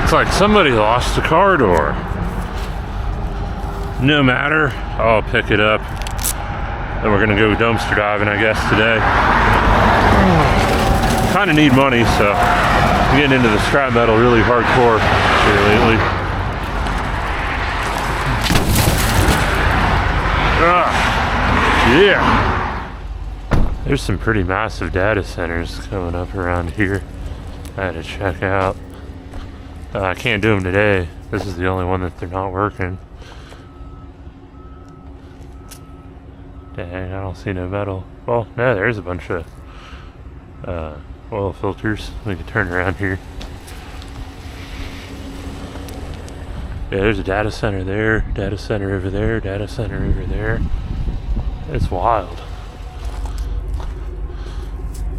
Looks like somebody lost the car door. No matter, I'll pick it up. And we're gonna go dumpster diving, I guess, today. Kind of need money, so I'm getting into the scrap metal really hardcore here lately. Yeah. There's some pretty massive data centers coming up around here. I had to check out. I can't do them today. This is the only one that they're not working. Dang, I don't see no metal. Well, no, there's a bunch of oil filters. We can turn around here. Yeah, there's a data center there, data center over there, data center over there. It's wild.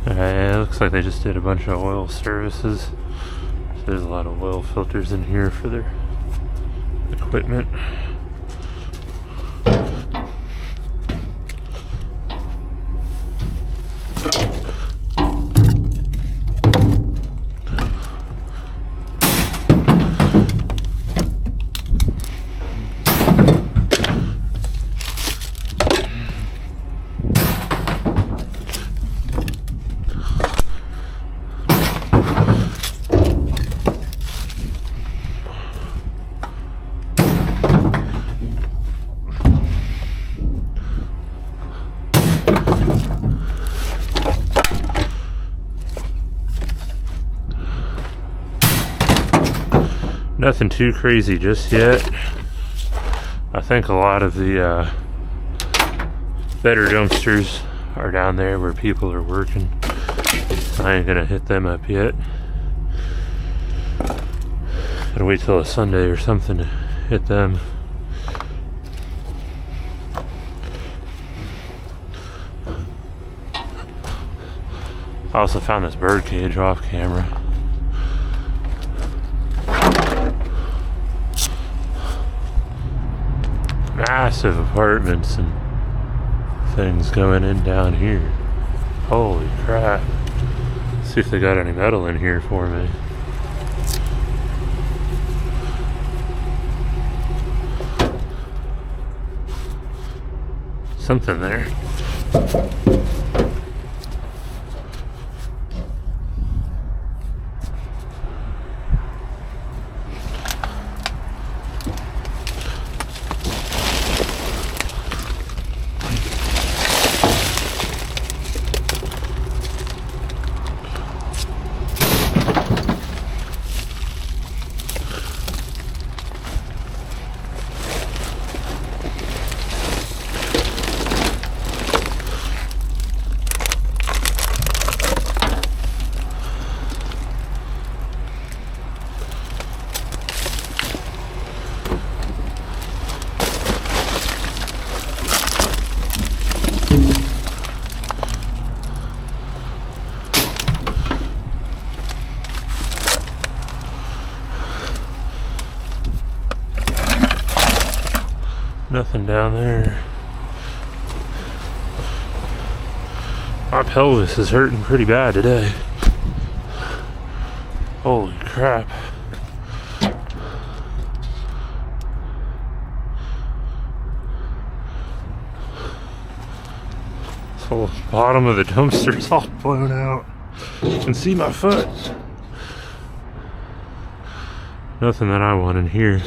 It looks like they just did a bunch of oil services. So there's a lot of oil filters in here for their equipment. Nothing too crazy just yet. I think a lot of the better dumpsters are down there where people are working. I ain't gonna hit them up yet. Gotta wait till a Sunday or something to hit them. I also found this bird cage off camera. Massive apartments and things going in down here. Holy crap. Let's see if they got any metal in here for me. Something there. Nothing down there. My pelvis is hurting pretty bad today. Holy crap. This whole bottom of the dumpster is all blown out. You can see my foot. Nothing that I want in here.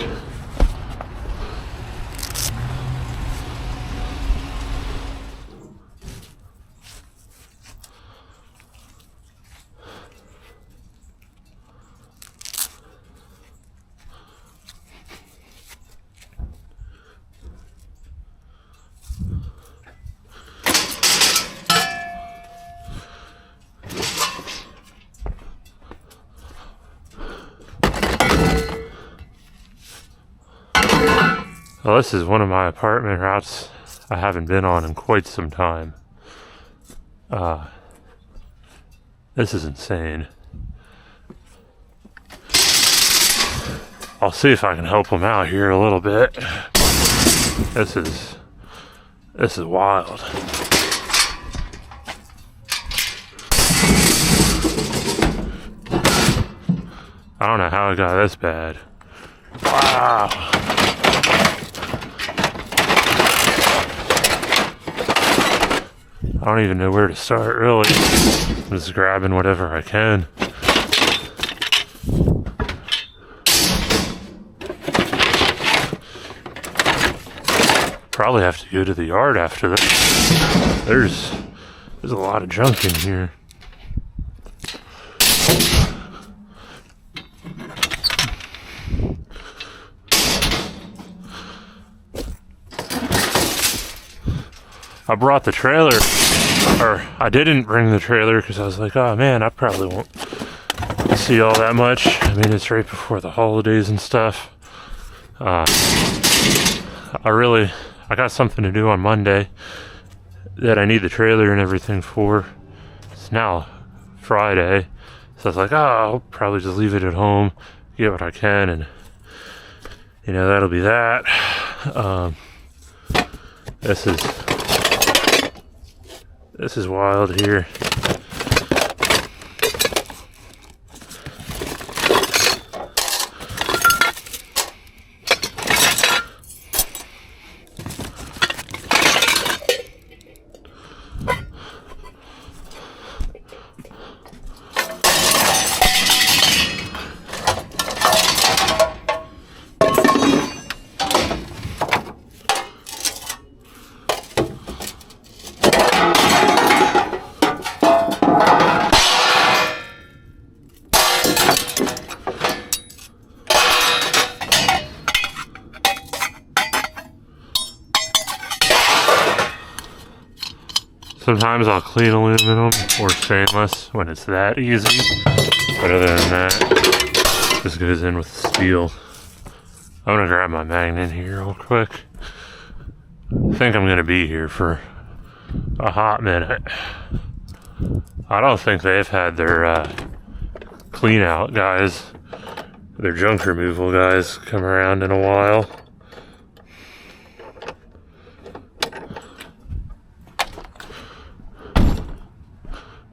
Well, this is one of my apartment routes I haven't been on in quite some time. This is insane. I'll see if I can help them out here a little bit. This is wild. I don't know how it got this bad. Wow. I don't even know where to start, really. I'm just grabbing whatever I can. Probably have to go to the yard after this. There's a lot of junk in here. I brought the trailer, or I didn't bring the trailer because I was like, oh man, I probably won't see all that much. I mean, it's right before the holidays and stuff. I got something to do on Monday that I need the trailer and everything for. It's now Friday, so I was like, oh, I'll probably just leave it at home, get what I can, and you know, that'll be that. This is wild here. Sometimes I'll clean aluminum or stainless when it's that easy, but other than that, this goes in with steel. I'm gonna grab my magnet here real quick. I think I'm gonna be here for a hot minute. I don't think they've had their clean out guys, their junk removal guys, come around in a while.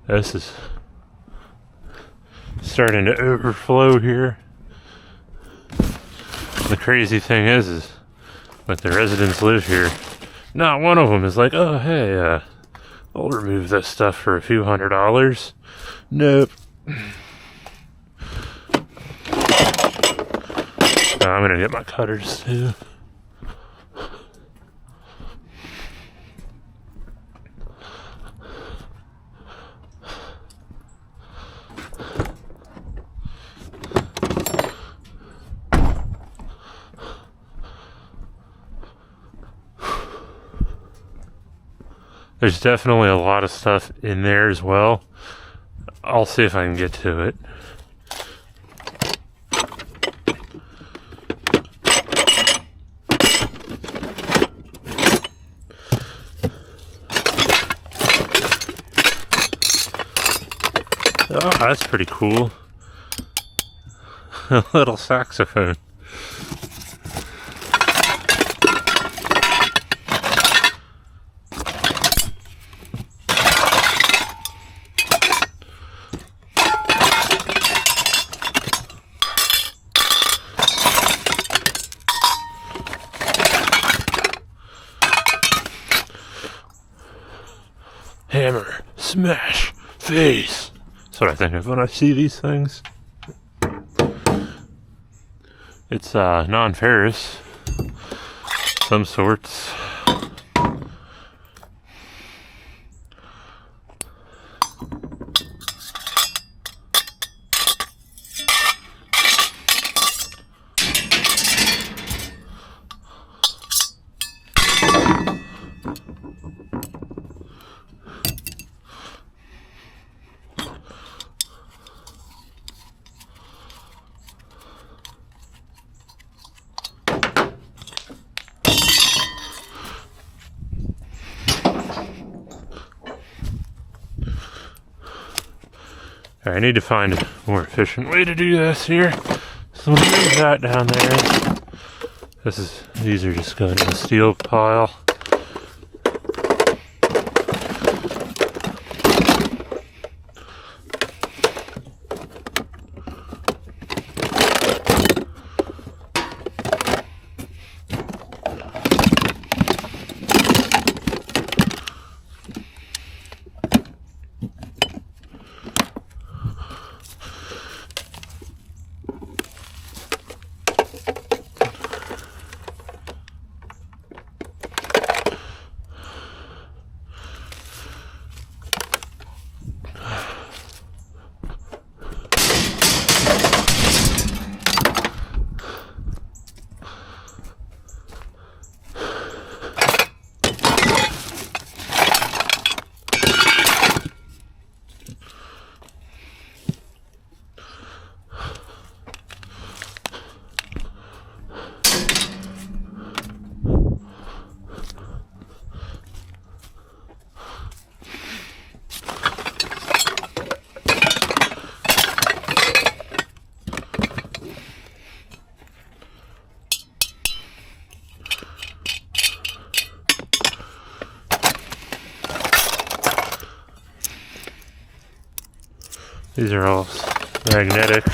This is starting to overflow here. The crazy thing is like the residents live here. Not one of them is like, oh hey, I'll remove this stuff for a few $100s. Nope. I'm gonna get my cutters too. There's definitely a lot of stuff in there as well. I'll see if I can get to it. Oh, that's pretty cool. A little saxophone. Hammer, smash, face. That's what I think of when I see these things. It's non-ferrous, some sorts. I need to find a more efficient way to do this here. So we'll move that down there. These are just going in a steel pile. These are all magnetic.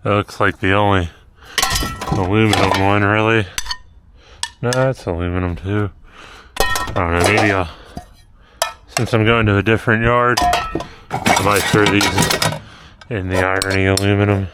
That looks like the only aluminum one, really. No, it's aluminum too. I don't know, maybe since I'm going to a different yard, I might throw these in the irony aluminum.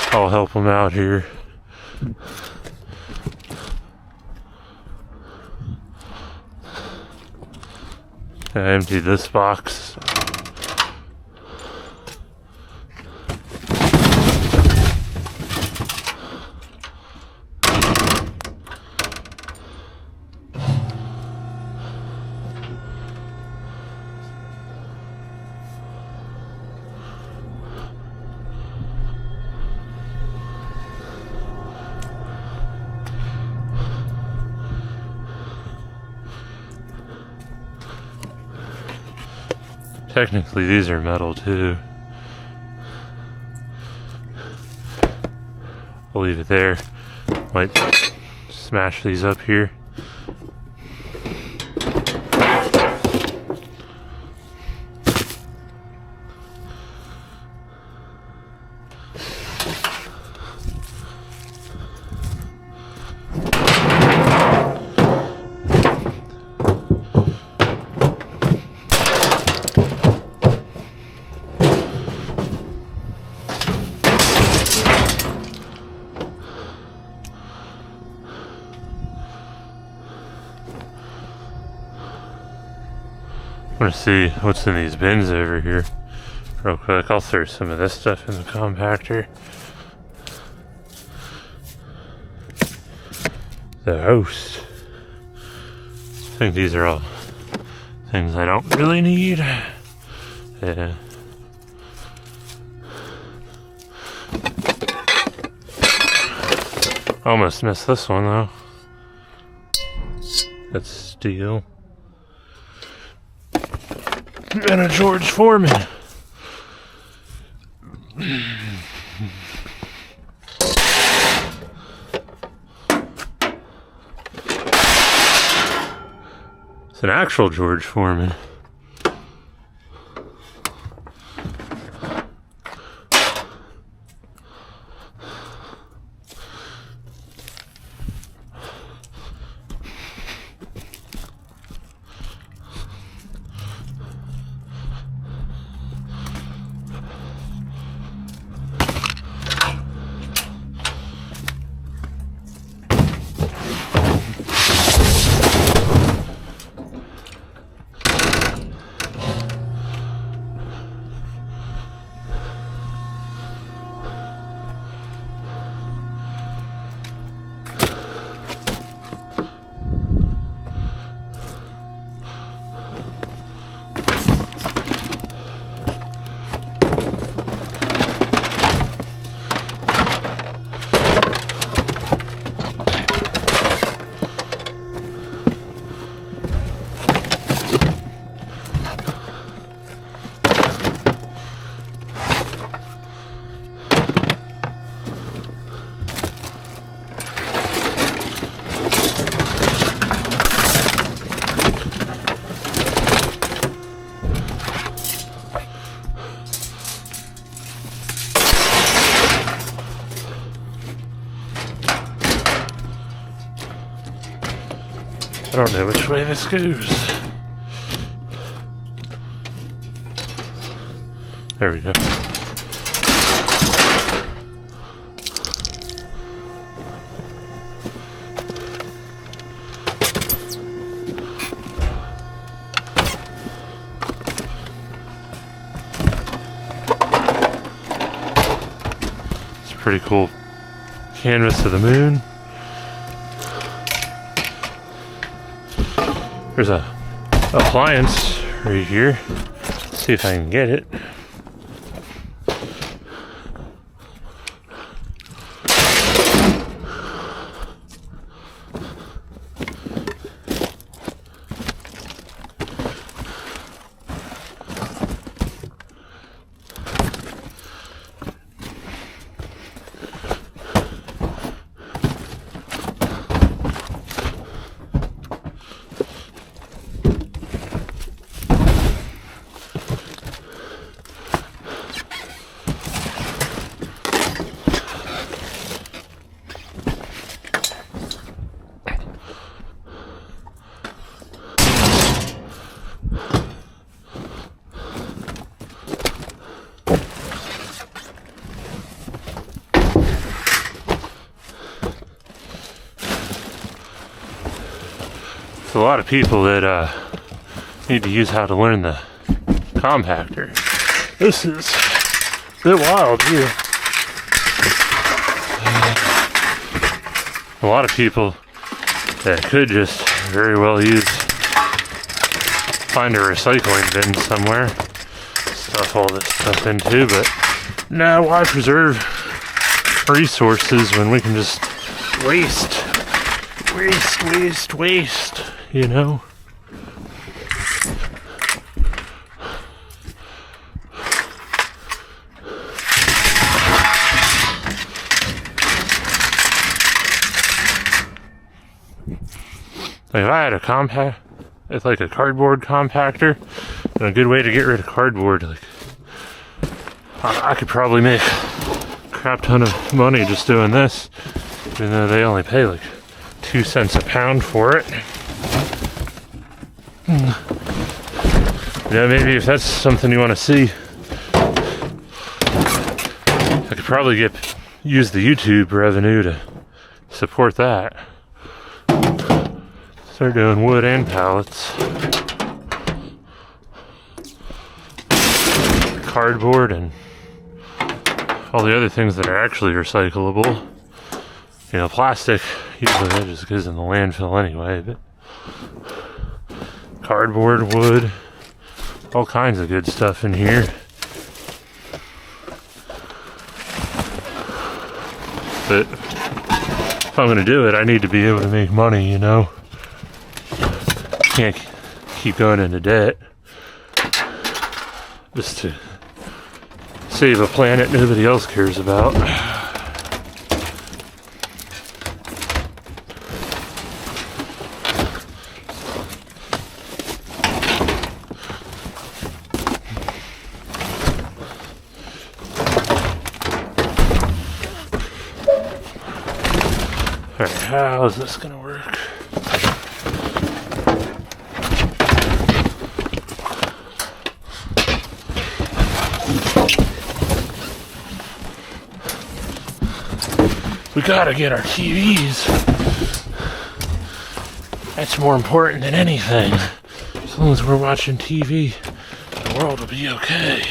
I'll help them out here. I emptied this box. Technically, these are metal too. I'll leave it there. Might smash these up here. I want to see what's in these bins over here real quick. I'll throw some of this stuff in the compactor. The host. I think these are all things I don't really need. Yeah. Almost missed this one though. That's steel. And a George Foreman. It's an actual George Foreman. I don't know which way this goes. There we go. It's a pretty cool canvas of the moon. There's a appliance right here. Let's see if I can get it. A lot of people that need to use how to learn the compactor. This is a bit wild here. A lot of people that could just very well find a recycling bin somewhere, stuff all this stuff into, but now why preserve resources when we can just waste, you know? Like if I had a compact, it's like a cardboard compactor, and a good way to get rid of cardboard, like I could probably make a crap ton of money just doing this, even though they only pay like 2 cents a pound for it. Yeah, maybe if that's something you want to see, I could probably use the YouTube revenue to support that. Start doing wood and pallets, cardboard, and all the other things that are actually recyclable. You know, plastic, usually that just goes in the landfill anyway, but cardboard, wood, all kinds of good stuff in here. But if I'm gonna do it, I need to be able to make money, you know? Can't keep going into debt just to save a planet nobody else cares about. Alright, how is this gonna work? We gotta get our TVs. That's more important than anything. As long as we're watching TV, the world will be okay.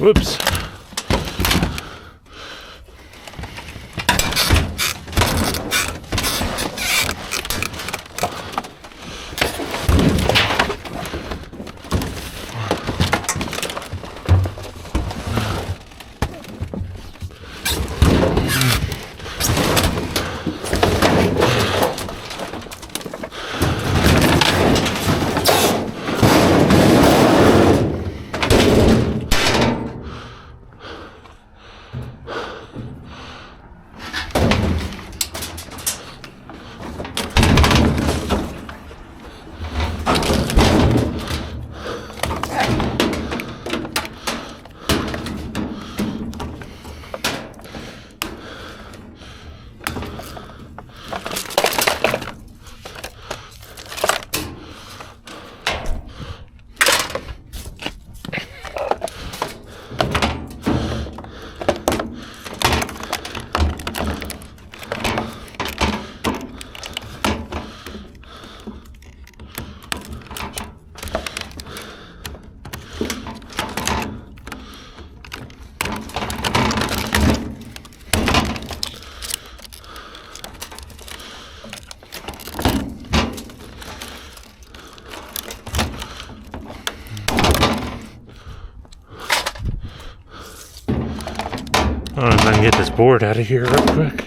Whoops. I don't know if I can get this board out of here real quick.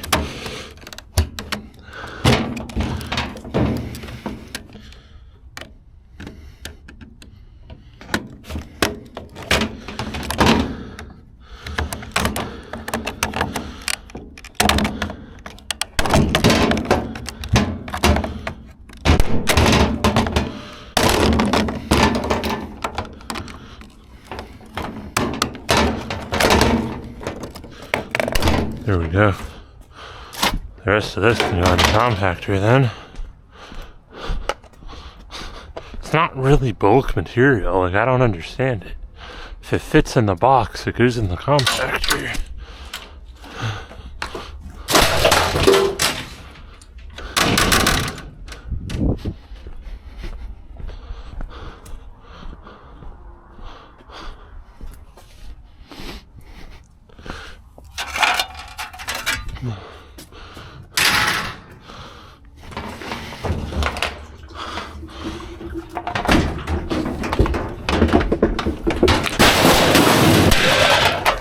There we go. The rest of this can go in the compactor then. It's not really bulk material, like I don't understand it. If it fits in the box, it goes in the compactor.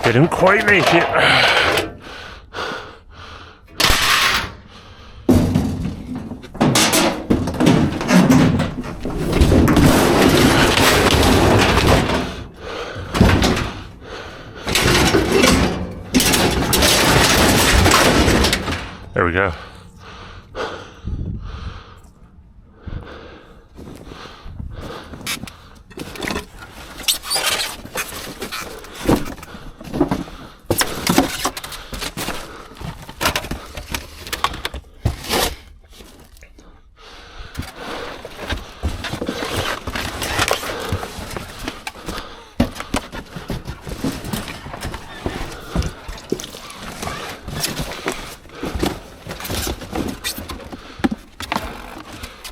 Get didn't quite make it. There we go.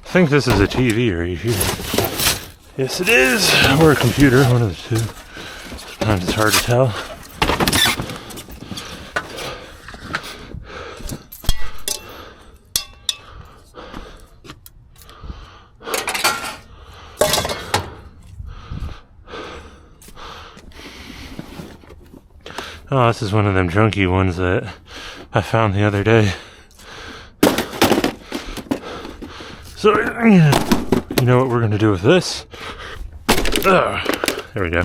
I think this is a TV right here. Yes, it is. Or a computer, one of the two. Sometimes it's hard to tell. Oh, this is one of them junky ones that I found the other day. So, you know what we're going to do with this? There we go.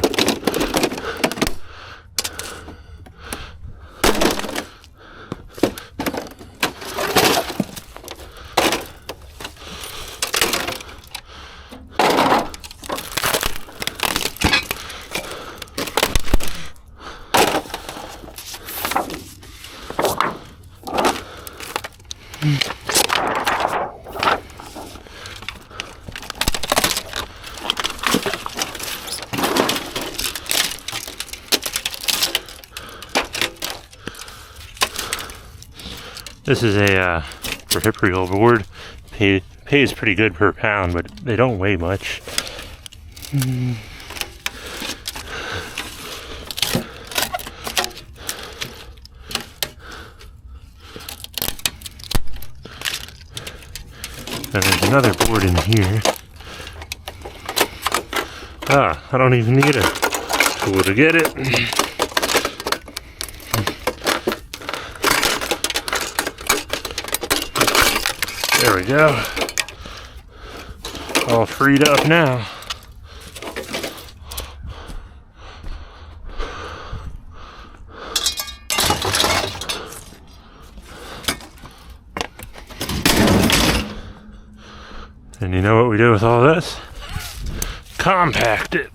This is a grip reel board. Pays pretty good per pound, but they don't weigh much. And there's another board in here. I don't even need a tool to get it. There we go. All freed up now. And you know what we do with all this? Compact it.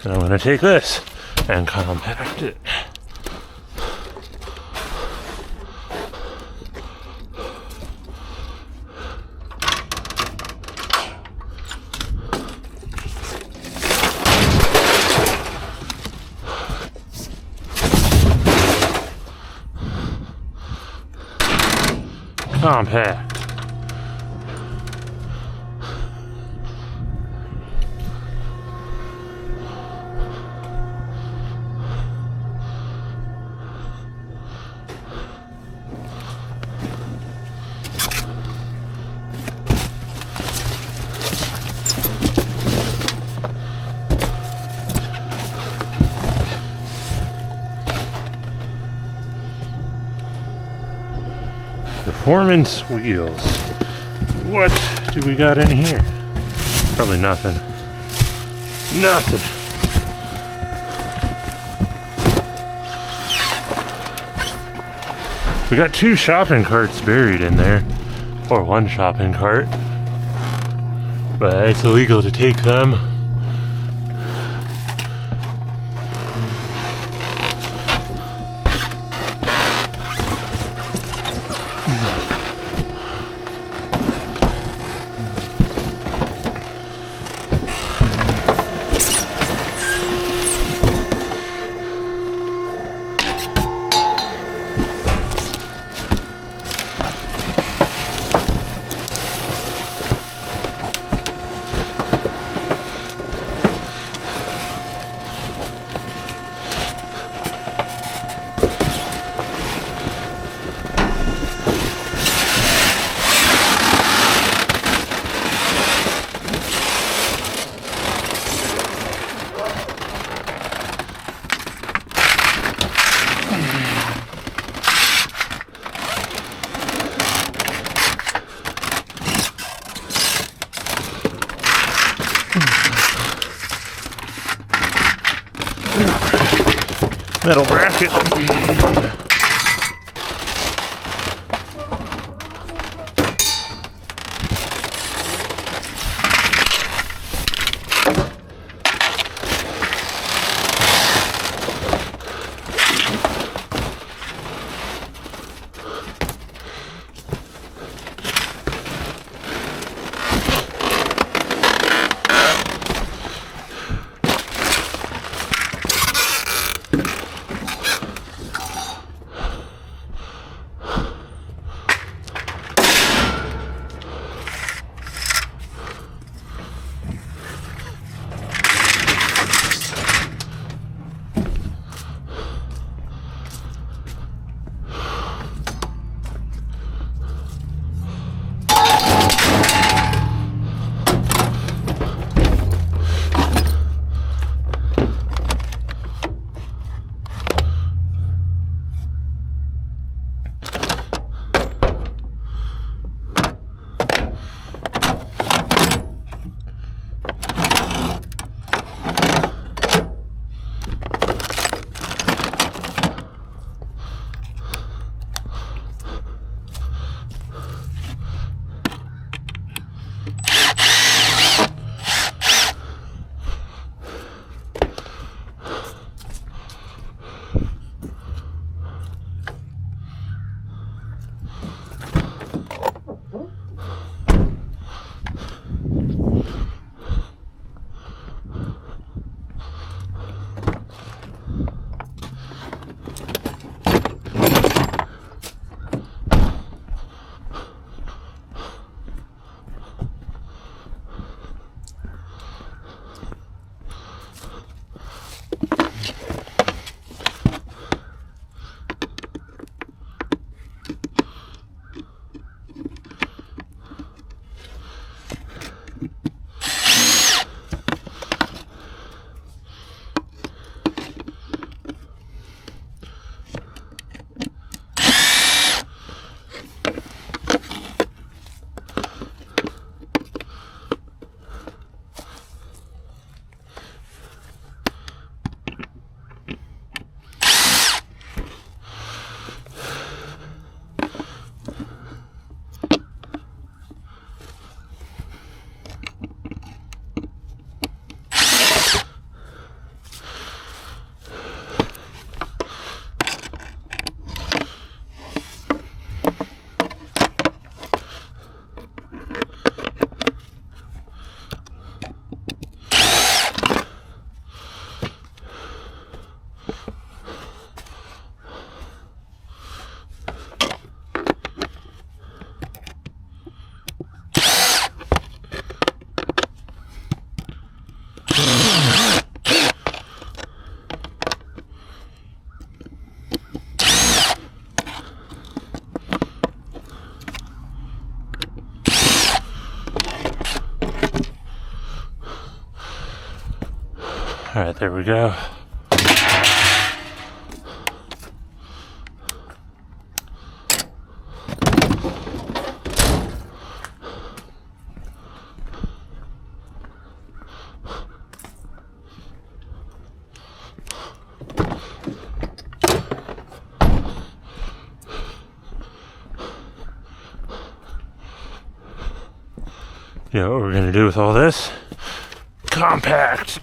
And I'm going to take this and compact it. Compact. Performance wheels. What do we got in here? Probably nothing. Nothing. We got 2 shopping carts buried in there. Or 1 shopping cart. But it's illegal to take them. metal bracket. All right, there we go. You know what we're gonna do with all this? Compact.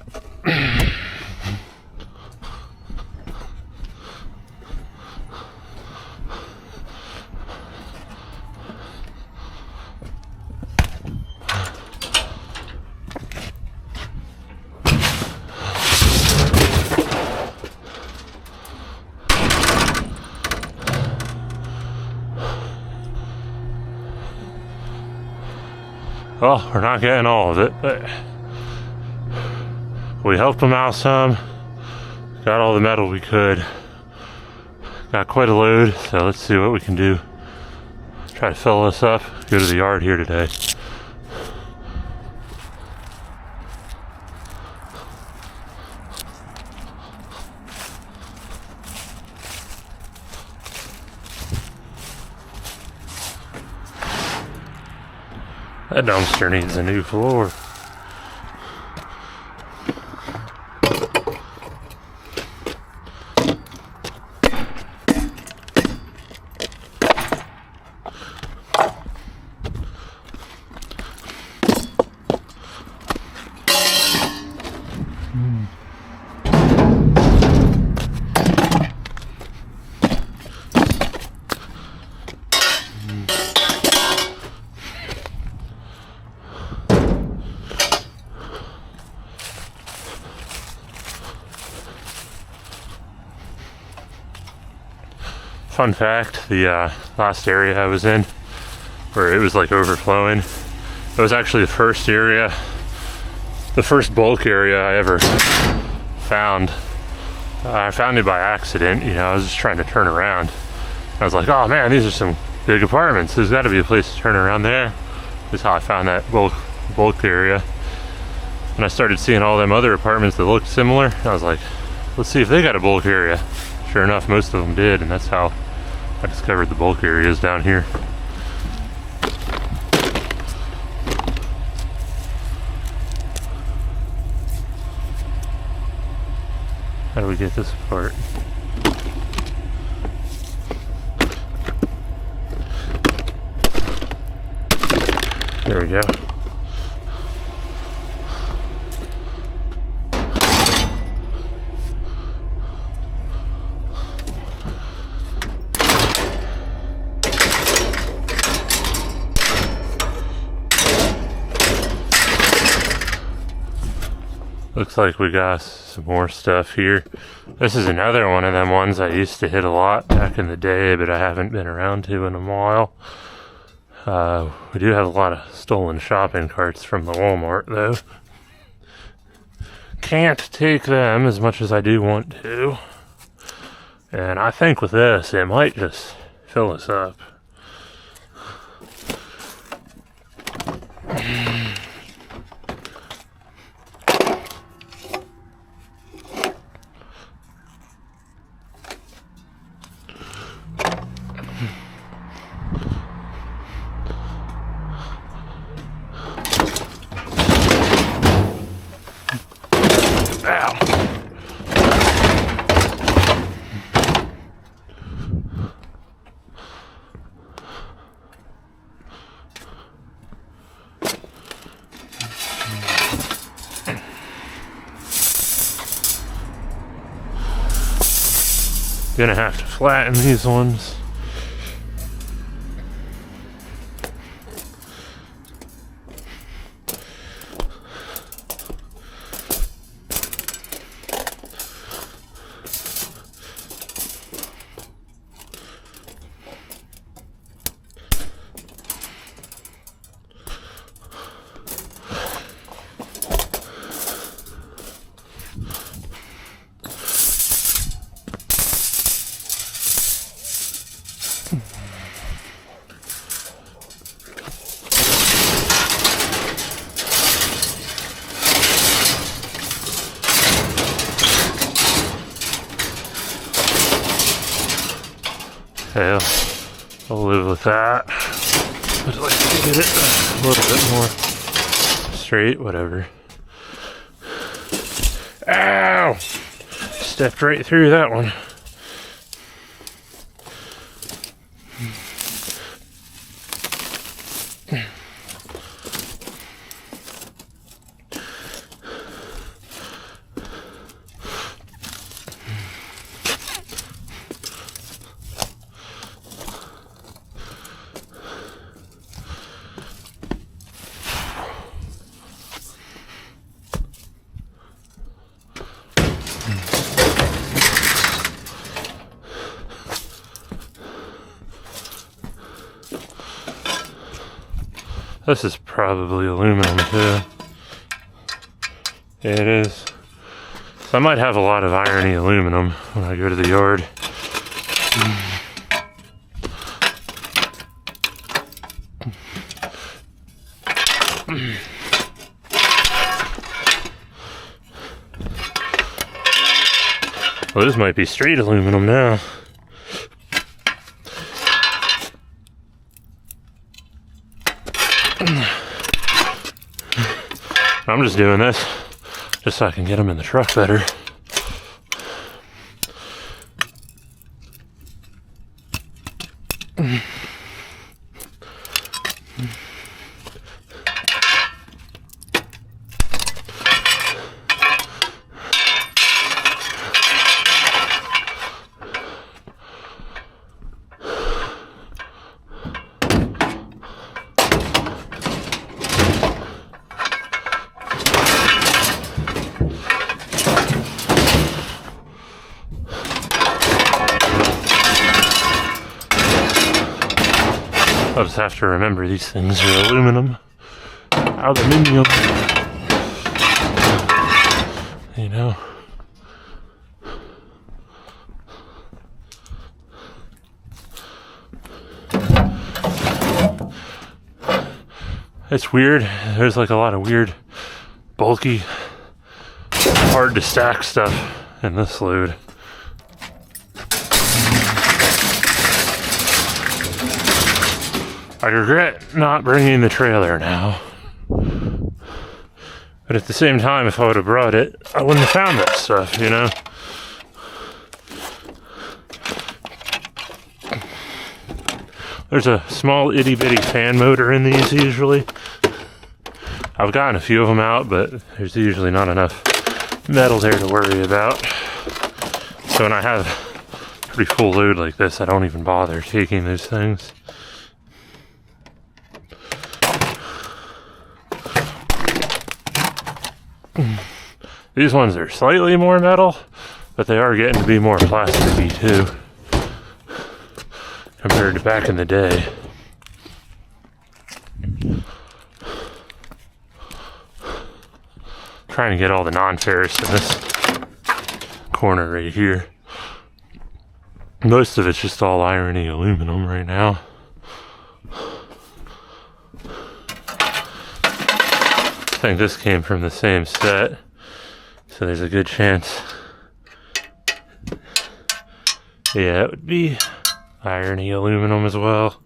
Well, we're not getting all of it, but we helped them out some. Got all the metal we could. Got quite a load, so let's see what we can do. Try to fill this up, go to the yard here today. That dumpster needs a new floor. Fun fact, the last area I was in, where it was like overflowing, it was actually the first area, the first bulk area I ever found. I found it by accident, you know, I was just trying to turn around. I was like, oh man, these are some big apartments. There's gotta be a place to turn around there. That's how I found that bulk area. And I started seeing all them other apartments that looked similar. I was like, let's see if they got a bulk area. Sure enough, most of them did, and that's how I discovered the bulk areas down here. How do we get this apart? There we go. Looks like we got some more stuff here. This is another one of them ones I used to hit a lot back in the day, but I haven't been around to in a while. We do have a lot of stolen shopping carts from the Walmart though. Can't take them as much as I do want to. And I think with this, it might just fill us up. Gonna have to flatten these ones. Okay, I'll live with that. I'd like to get it a little bit more straight, whatever. Ow! Stepped right through that one. This is probably aluminum too. It is. So I might have a lot of irony aluminum when I go to the yard. Well, this might be straight aluminum now. I'm just doing this just so I can get them in the truck better. just have to remember these things are aluminum. Aluminium. You know? It's weird. There's like a lot of weird, bulky, hard to stack stuff in this load. I regret not bringing the trailer now. But at the same time, if I would have brought it, I wouldn't have found that stuff, you know? There's a small itty bitty fan motor in these usually. I've gotten a few of them out, but there's usually not enough metal there to worry about. So when I have a pretty full load like this, I don't even bother taking those things. These ones are slightly more metal, but they are getting to be more plasticky too, compared to back in the day. Trying to get all the non-ferrous in this corner right here. Most of it's just all irony aluminum right now. I think this came from the same set, so there's a good chance. Yeah, it would be irony aluminum as well.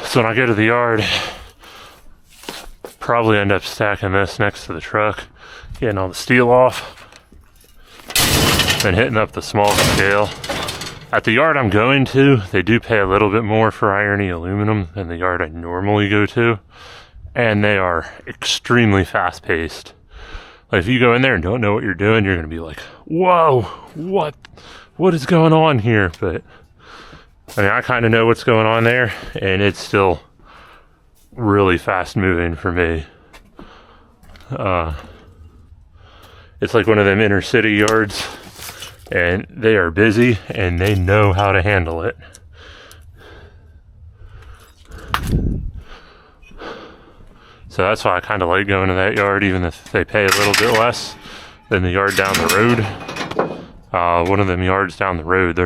So when I go to the yard, probably end up stacking this next to the truck, getting all the steel off, and hitting up the small scale. At the yard I'm going to, they do pay a little bit more for irony aluminum than the yard I normally go to, and they are extremely fast paced. Like if you go in there and don't know what you're doing, you're gonna be like, whoa, what is going on here? But I mean, I kind of know what's going on there, and it's still really fast moving for me. It's like one of them inner city yards, and they are busy and they know how to handle it. So that's why I kind of like going to that yard, even if they pay a little bit less than the yard down the road. One of them yards down the road,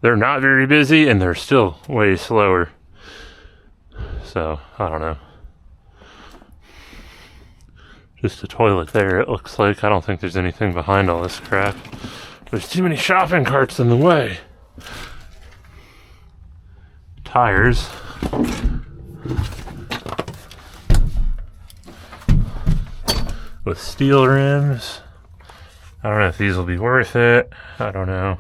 they're not very busy and they're still way slower. So, I don't know. Just a toilet there, it looks like. I don't think there's anything behind all this crap. There's too many shopping carts in the way. Tires. With steel rims. I don't know if these will be worth it. I don't know.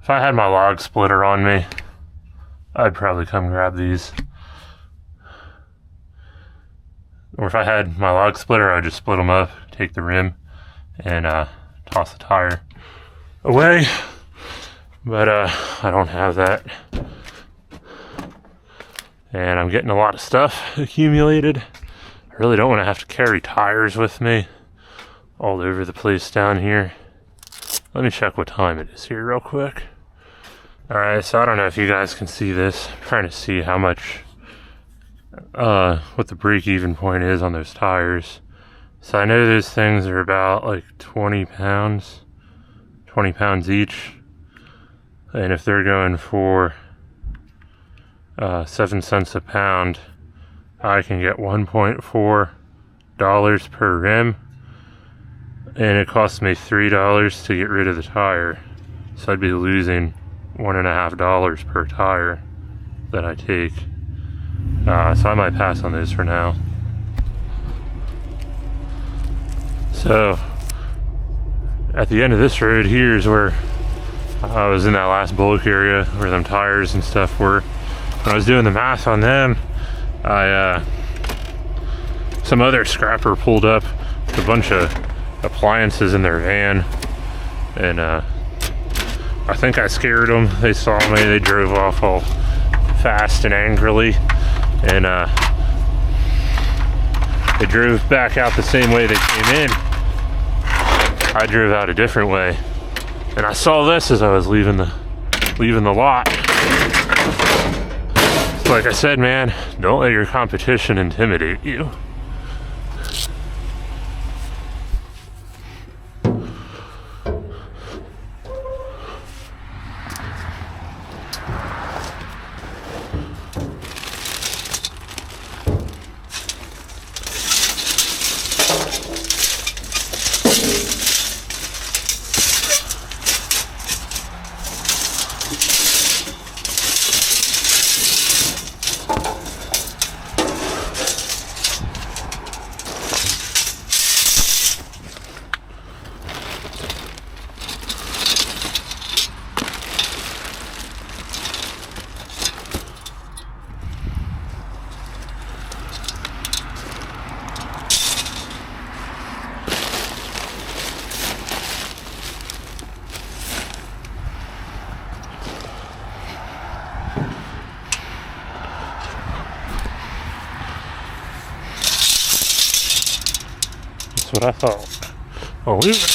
If I had my log splitter on me, I'd probably come grab these. Or if I had my log splitter, I'd just split them up, take the rim, and toss the tire away. But I don't have that. And I'm getting a lot of stuff accumulated. I really don't want to have to carry tires with me all over the place down here. Let me check what time it is here real quick. Alright, so I don't know if you guys can see this. I'm trying to see how much, what the break-even point is on those tires. So I know those things are about like 20 pounds each. And if they're going for 7 cents a pound, I can get $1.4 per rim. And it costs me $3 to get rid of the tire. So I'd be losing $1.50 per tire that I take. So I might pass on those for now. So at the end of this road here is where I was in that last bulk area where them tires and stuff were. When I was doing the math on them, some other scrapper pulled up with a bunch of appliances in their van, and I think I scared them. They saw me, they drove off all fast and angrily, and They drove back out the same way they came in. I drove out a different way. And I saw this as I was leaving the lot. So like I said, man, don't let your competition intimidate you. What I thought. Oh, leave it.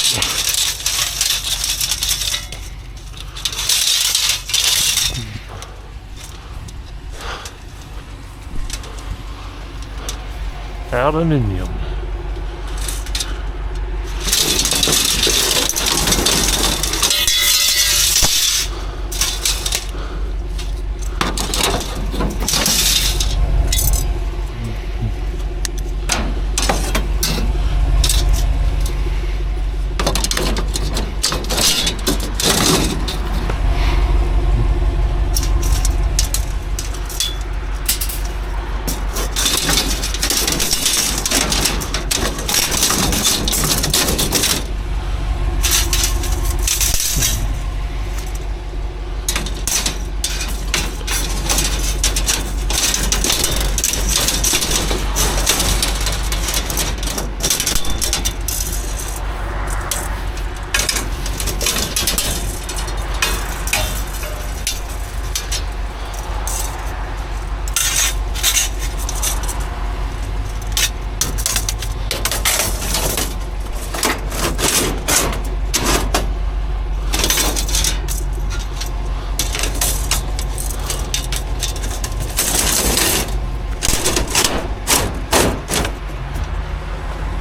Aluminium.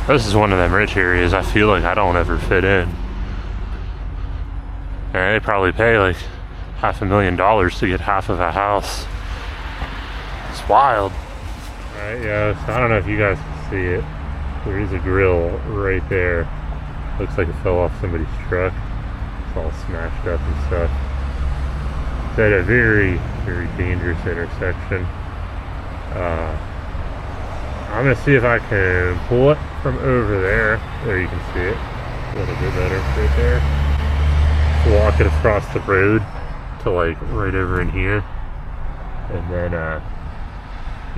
This is one of them rich areas I feel like I don't ever fit in. And they probably pay like $500,000 to get half of a house. It's wild. Alright, yeah, so I don't know if you guys can see it. There is a grill right there. Looks like it fell off somebody's truck. It's all smashed up and stuff. It's at a very, very dangerous intersection. I'm gonna see if I can pull it from over there. There you can see it. A little bit better right there. Walk it across the road to like right over in here. And then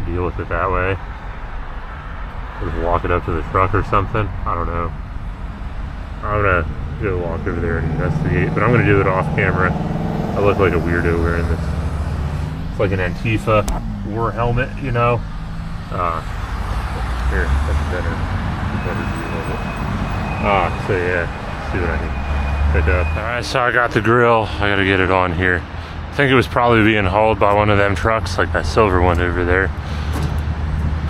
deal with it that way. Or just walk it up to the truck or something. I don't know. I'm gonna go walk over there and investigate, but I'm gonna do it off camera. I look like a weirdo wearing this. It's like an Antifa war helmet, you know. Here, that's better view of it. So yeah, see what I can pick up. Alright, so I got the grill. I gotta get it on here. I think it was probably being hauled by one of them trucks, like that silver one over there.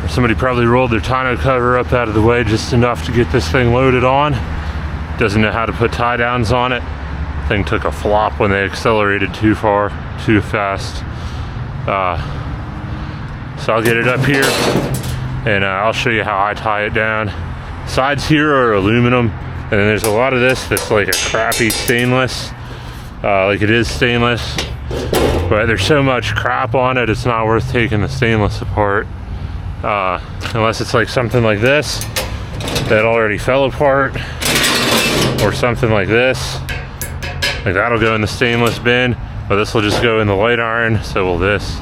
Or somebody probably rolled their tonneau cover up out of the way just enough to get this thing loaded on. Doesn't know how to put tie downs on it. Thing took a flop when they accelerated too far, too fast. So I'll get it up here and I'll show you how I tie it down. Sides here are aluminum, and then there's a lot of this that's like a crappy stainless. Like it is stainless, but there's so much crap on it, it's not worth taking the stainless apart. Unless it's like something like this that already fell apart, or something like this. Like that'll go in the stainless bin, but this will just go in the light iron, so will this.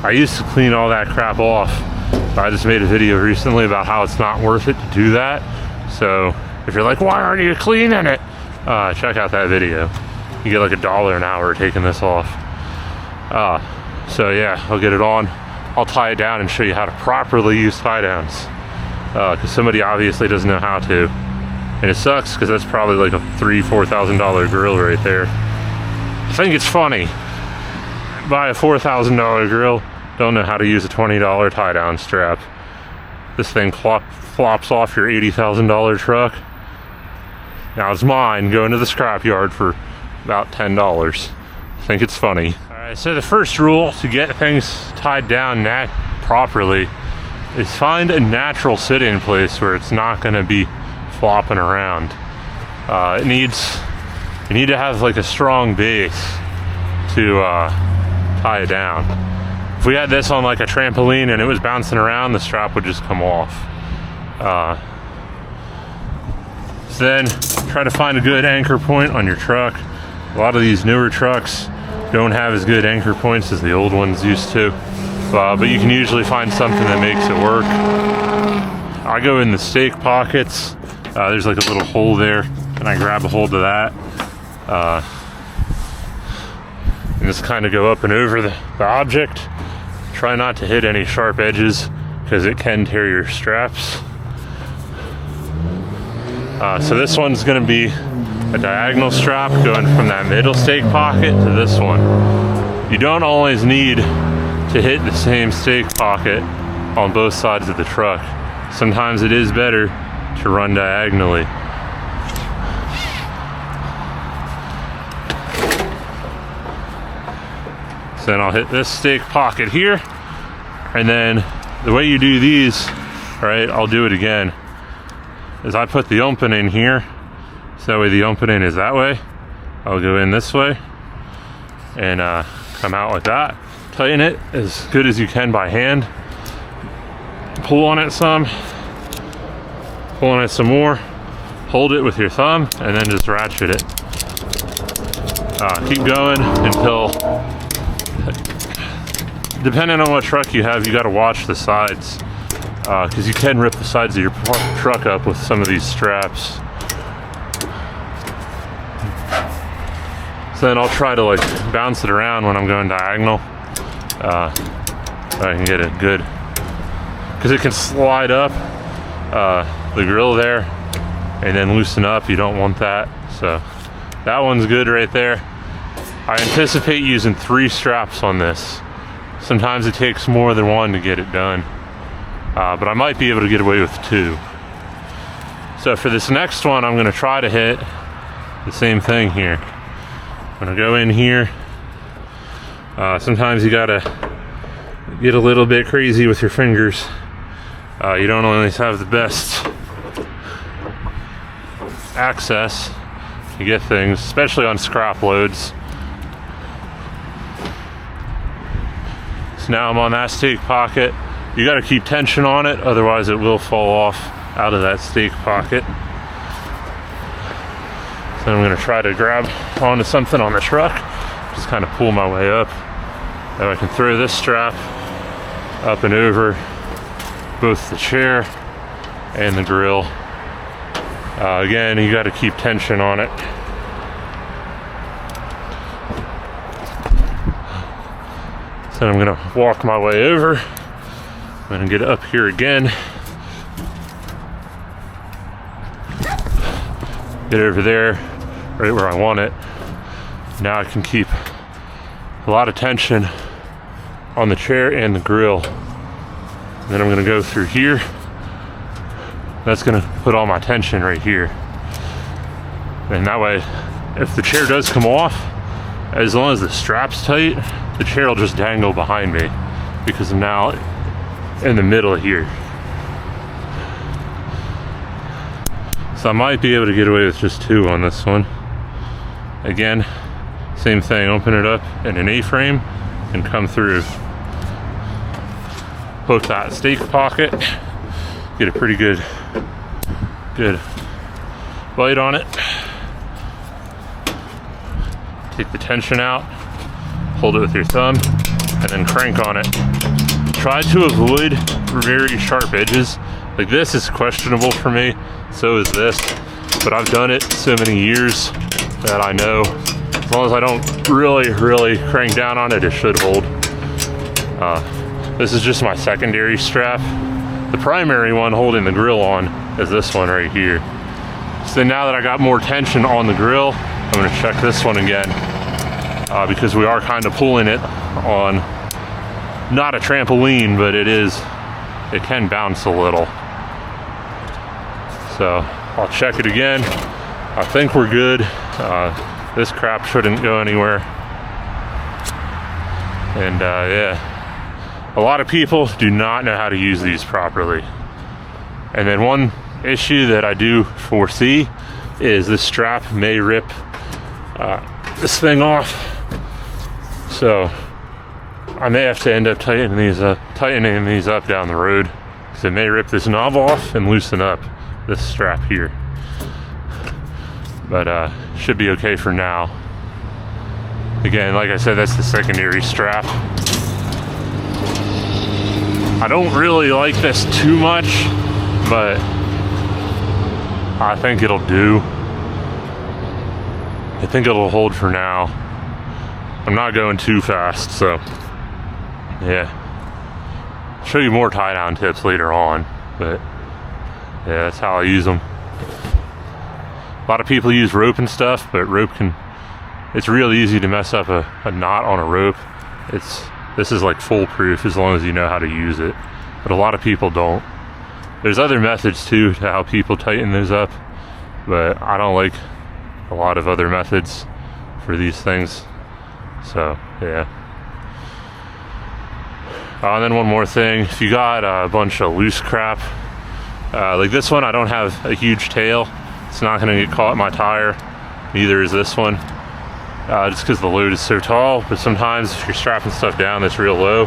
I used to clean all that crap off. I just made a video recently about how it's not worth it to do that. So if you're like, why aren't you cleaning it? Check out that video. You get like $1 an hour taking this off. So yeah, I'll get it on. I'll tie it down and show you how to properly use tie downs. because somebody obviously doesn't know how to. And it sucks because that's probably like a $3,000-$4,000 grill right there. I think it's funny. Buy a $4,000 grill, don't know how to use a $20 tie-down strap. This thing flops off your $80,000 truck. Now it's mine going to the scrapyard for about $10. I think it's funny. All right, so the first rule to get things tied down properly is find a natural sitting place where it's not going to be flopping around. You need to have like a strong base to tie it down. If we had this on like a trampoline and it was bouncing around, the strap would just come off. So then try to find a good anchor point on your truck. A lot of these newer trucks don't have as good anchor points as the old ones used to, but you can usually find something that makes it work. I go in the stake pockets. There's like a little hole there, and I grab a hold of that. And just kind of go up and over the object. Try not to hit any sharp edges because it can tear your straps. So this one's going to be a diagonal strap going from that middle stake pocket to this one. You don't always need to hit the same stake pocket on both sides of the truck. Sometimes it is better to run diagonally. So then I'll hit this stake pocket here, and then the way you do these, right, I'll do it again, is I put the opening here, so that way the opening is that way. I'll go in this way and come out like that. Tighten it as good as you can by hand. Pull on it some, pull on it some more, hold it with your thumb, and then just ratchet it. Keep going until, depending on what truck you have, you got to watch the sides, because you can rip the sides of your truck up with some of these straps. So then I'll try to like bounce it around when I'm going diagonal, so I can get it good, because it can slide up the grill there and then loosen up. You don't want that. So that one's good right there. I anticipate using 3 straps on this. Sometimes it takes more than one to get it done, but I might be able to get away with 2. So for this next one, I'm going to try to hit the same thing here. I'm going to go in here. Sometimes you got to get a little bit crazy with your fingers. You don't always have the best access to get things, especially on scrap loads. So now I'm on that stake pocket. You got to keep tension on it, otherwise it will fall off out of that stake pocket. So I'm going to try to grab onto something on the truck, just kind of pull my way up. Now I can throw this strap up and over both the chair and the grill. Again, you got to keep tension on it. So I'm going to walk my way over. I'm going to get up here again. Get over there, right where I want it. Now I can keep a lot of tension on the chair and the grill. And then I'm going to go through here. That's going to put all my tension right here. And that way, if the chair does come off, as long as the strap's tight, the chair will just dangle behind me, because I'm now in the middle here. So I might be able to get away with just 2 on this one. Again, same thing, open it up in an A-frame and come through. Hook that stake pocket, get a pretty good bite on it. Take the tension out, hold it with your thumb, and then crank on it. Try to avoid very sharp edges. Like this is questionable for me, so is this, but I've done it so many years that I know as long as I don't really crank down on it, it should hold. This is just my secondary strap. The primary one holding the grill on is this one right here. So now that I got more tension on the grill, I'm gonna check this one again because we are kind of pulling it on, not a trampoline, but it can bounce a little. So I'll check it again. I think we're good. This crap shouldn't go anywhere. And yeah, a lot of people do not know how to use these properly. And then one issue that I do foresee is this strap may rip this thing off. So I may have to end up tightening these up down the road, because it may rip this knob off and loosen up this strap here. But should be okay for now. Again, like I said, that's the secondary strap. I don't really like this too much, but I think it'll do. I think it'll hold for now. I'm not going too fast, so yeah. I'll show you more tie down tips later on, but yeah, that's how I use them. A lot of people use rope and stuff, but it's real easy to mess up a knot on a rope. This is like foolproof as long as you know how to use it, but a lot of people don't. There's other methods too to how people tighten those up, but I don't like a lot of other methods for these things. So yeah. And then one more thing, if you got a bunch of loose crap, like this one, I don't have a huge tail. It's not gonna get caught in my tire. Neither is this one, just because the load is so tall. But sometimes if you're strapping stuff down that's real low,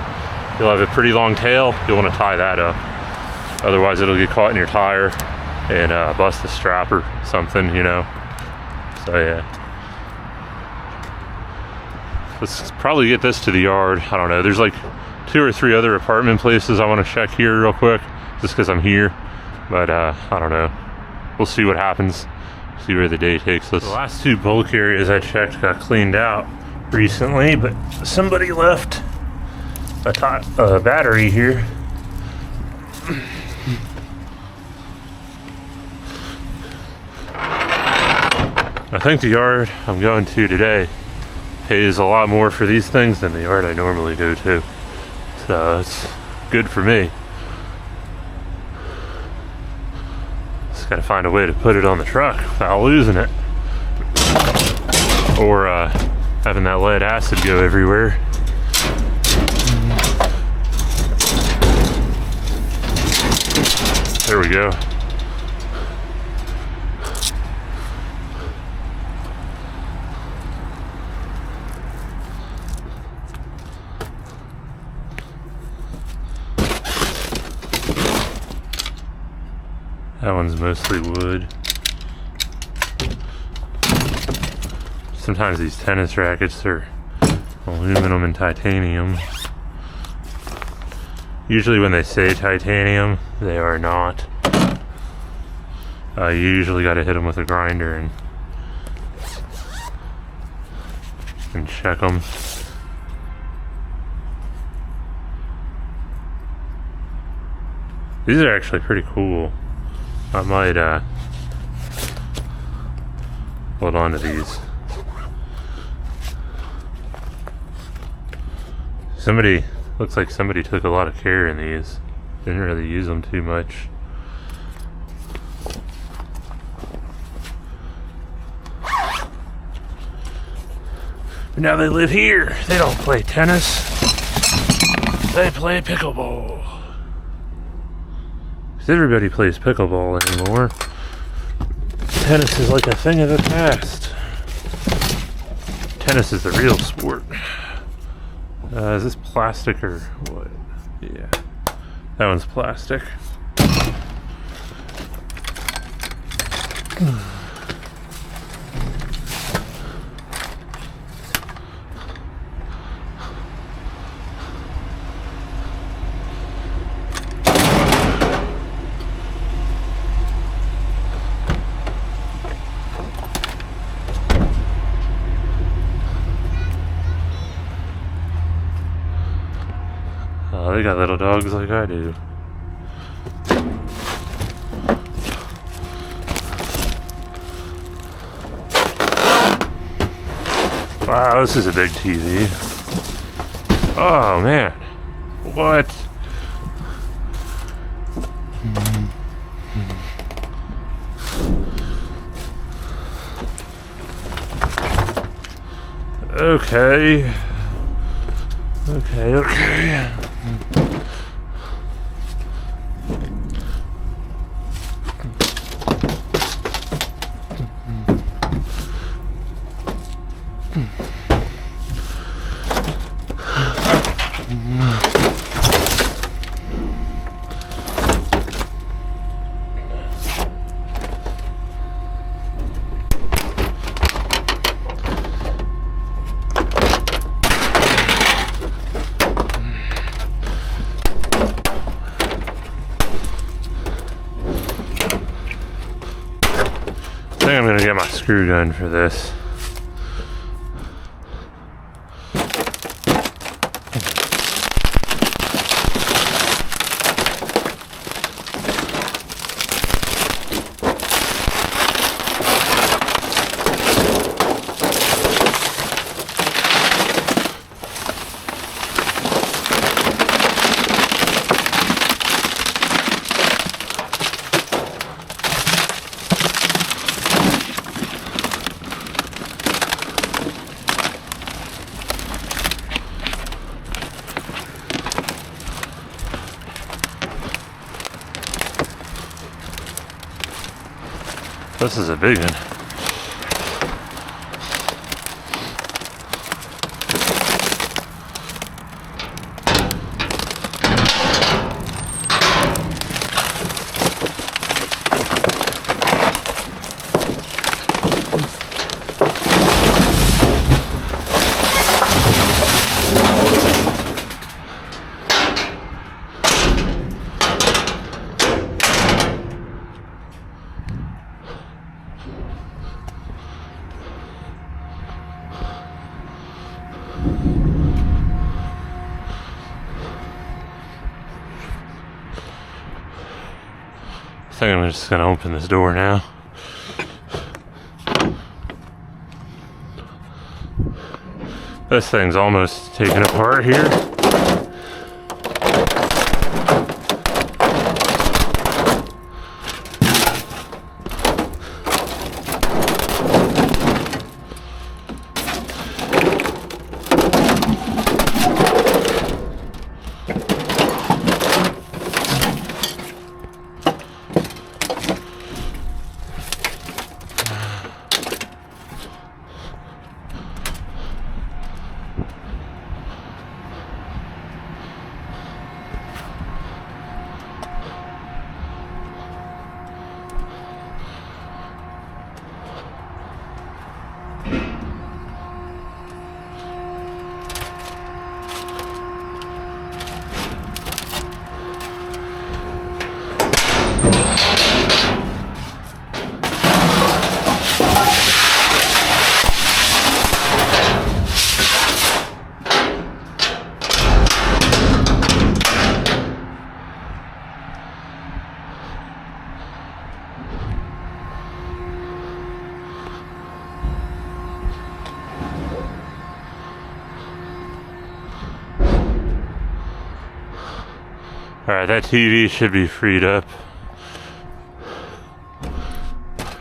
you'll have a pretty long tail. You'll want to tie that up. Otherwise it'll get caught in your tire and bust the strap or something, you know. So yeah. Let's probably get this to the yard. I don't know. There's like 2 or 3 other apartment places I want to check here real quick, just because I'm here. But I don't know. We'll see what happens. See where the day takes us. The last 2 bulk areas I checked got cleaned out recently, but somebody left a battery here. I think the yard I'm going to today pays a lot more for these things than the yard I normally go to. So it's good for me. Just gotta find a way to put it on the truck without losing it. Or having that lead acid go everywhere. There we go. That one's mostly wood. Sometimes these tennis rackets are aluminum and titanium. Usually when they say titanium, they are not. You usually got to hit them with a grinder and check them. These are actually pretty cool. I might hold on to these. Looks like somebody took a lot of care in these. Didn't really use them too much. But now they live here. They don't play tennis. They play pickleball. Everybody plays pickleball anymore. Tennis is like a thing of the past. Tennis is the real sport. Is this plastic or what? Yeah. That one's plastic. They got little dogs like I do. Wow, this is a big TV. Oh man, what? Okay. Okay. I think I'm gonna get my screw gun for this. This is a big one. I think I'm just gonna open this door now. This thing's almost taken apart here. Alright, that TV should be freed up.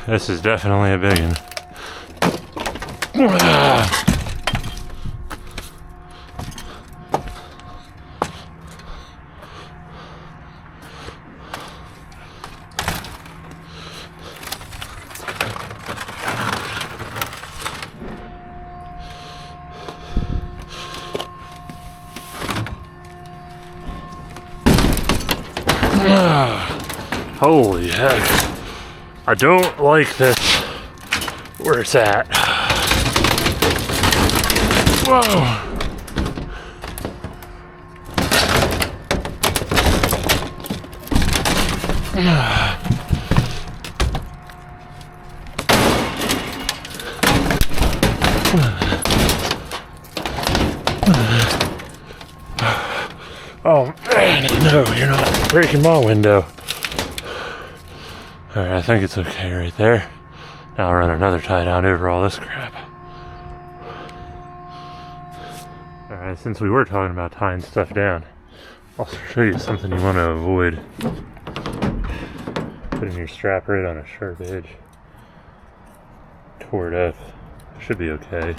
This is definitely a big one. Holy heck. I don't like this where it's at. Whoa. Oh man, no, you're not breaking my window. Alright, I think it's okay right there. Now I'll run another tie down over all this crap. Alright, since we were talking about tying stuff down, I'll show you something you want to avoid. Putting your strap right on a sharp edge. Tore it up. Should be okay.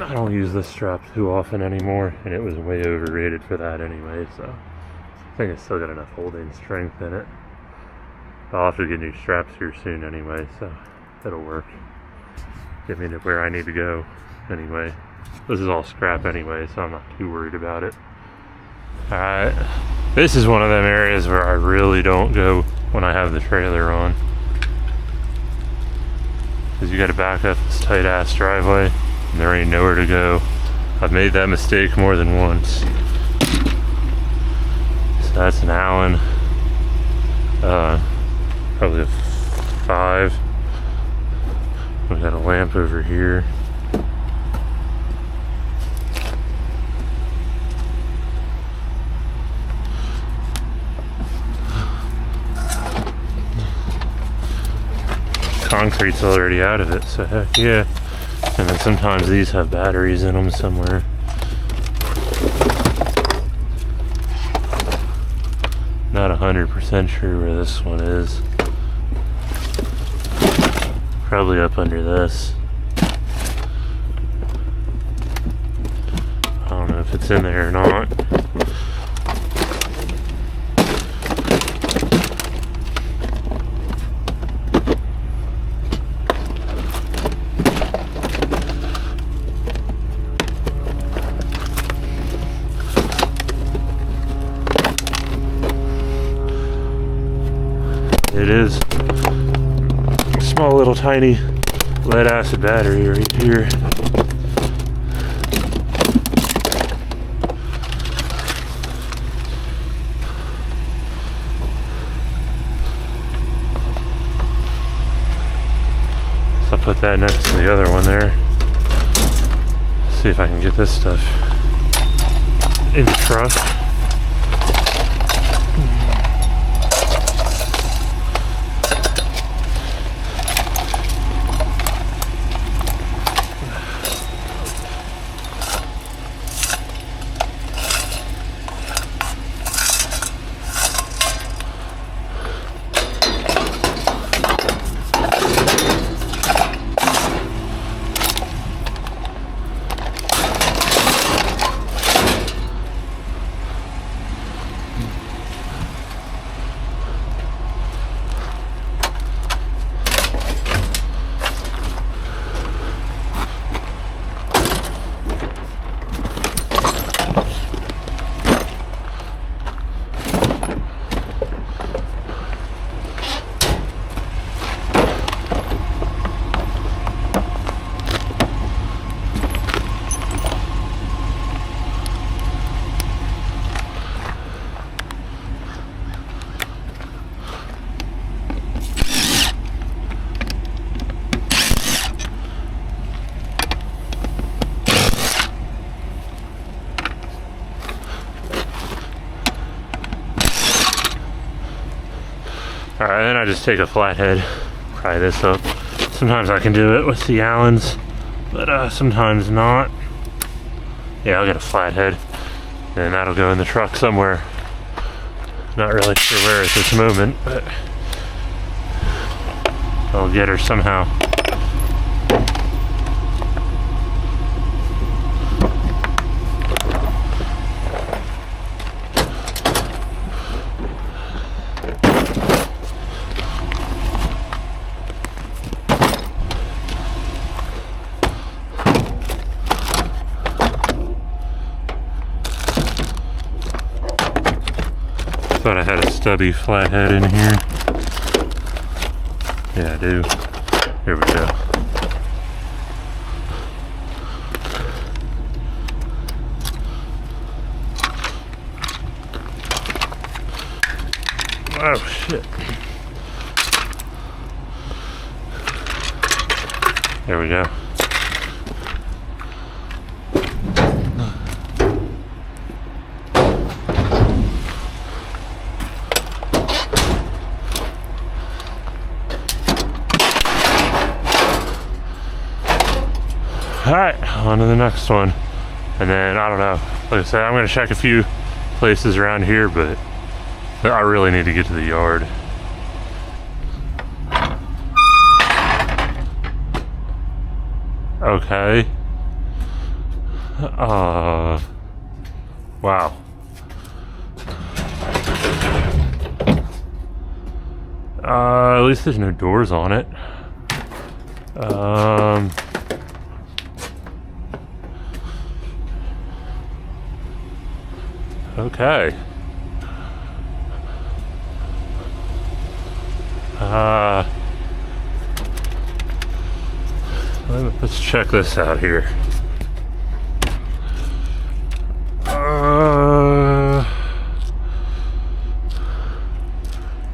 I don't use this strap too often anymore, and it was way overrated for that anyway, so I think it's still got enough holding strength in it. I'll have to get new straps here soon anyway, so it'll work. Get me to where I need to go anyway. This is all scrap anyway, so I'm not too worried about it. Alright, this is one of them areas where I really don't go when I have the trailer on. Because you gotta back up this tight ass driveway, and there ain't nowhere to go. I've made that mistake more than once. So that's an Allen. Probably a 5. We got a lamp over here. Concrete's already out of it, so heck yeah. And then sometimes these have batteries in them somewhere. Not 100% sure where this one is. Probably up under this. I don't know if it's in there or not. It is a small little tiny lead acid battery right here. So I'll put that next to the other one there. See if I can get this stuff in the truck. Alright, then I just take a flathead, pry this up. Sometimes I can do it with the Allens, but sometimes not. Yeah, I'll get a flathead, and that'll go in the truck somewhere. Not really sure where at this moment, but I'll get her somehow. Thought I had a stubby flathead in here. Yeah, I do. Here we go. Oh shit. There we go. Alright, on to the next one. And then, I don't know, like I said, I'm going to check a few places around here, but I really need to get to the yard. Okay. Wow. At least there's no doors on it. Okay. Let's check this out here.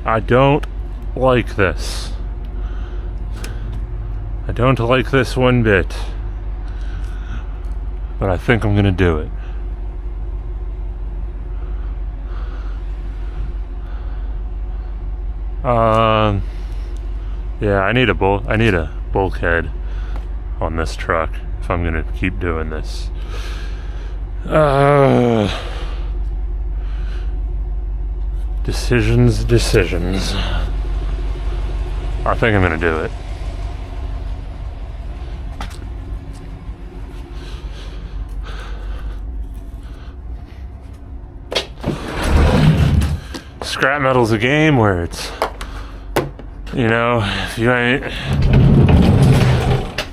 I don't like this. I don't like this one bit. But I think I'm gonna do it. Yeah, I need a bulkhead on this truck if I'm gonna keep doing this. Decisions. I think I'm gonna do it. Scrap metal's a game where it's, you know, if you ain't,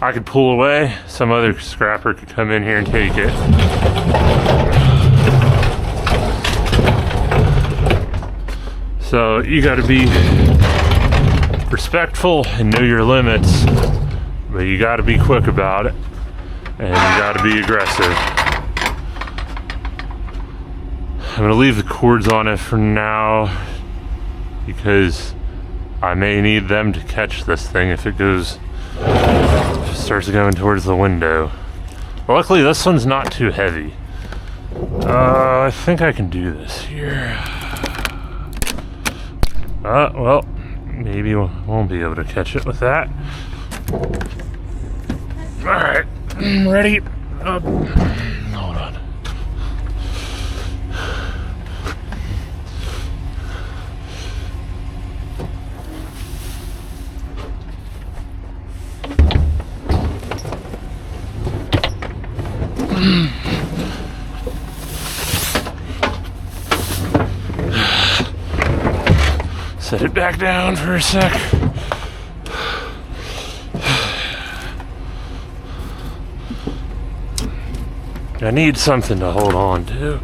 I could pull away, some other scrapper could come in here and take it. So you gotta be respectful and know your limits, but you gotta be quick about it, and you gotta be aggressive. I'm gonna leave the cords on it for now because I may need them to catch this thing if it starts going towards the window. Luckily this one's not too heavy. I think I can do this here. Well, maybe we won't be able to catch it with that. Alright, ready? Up. Hold on. Set it back down for a sec. I need something to hold on to.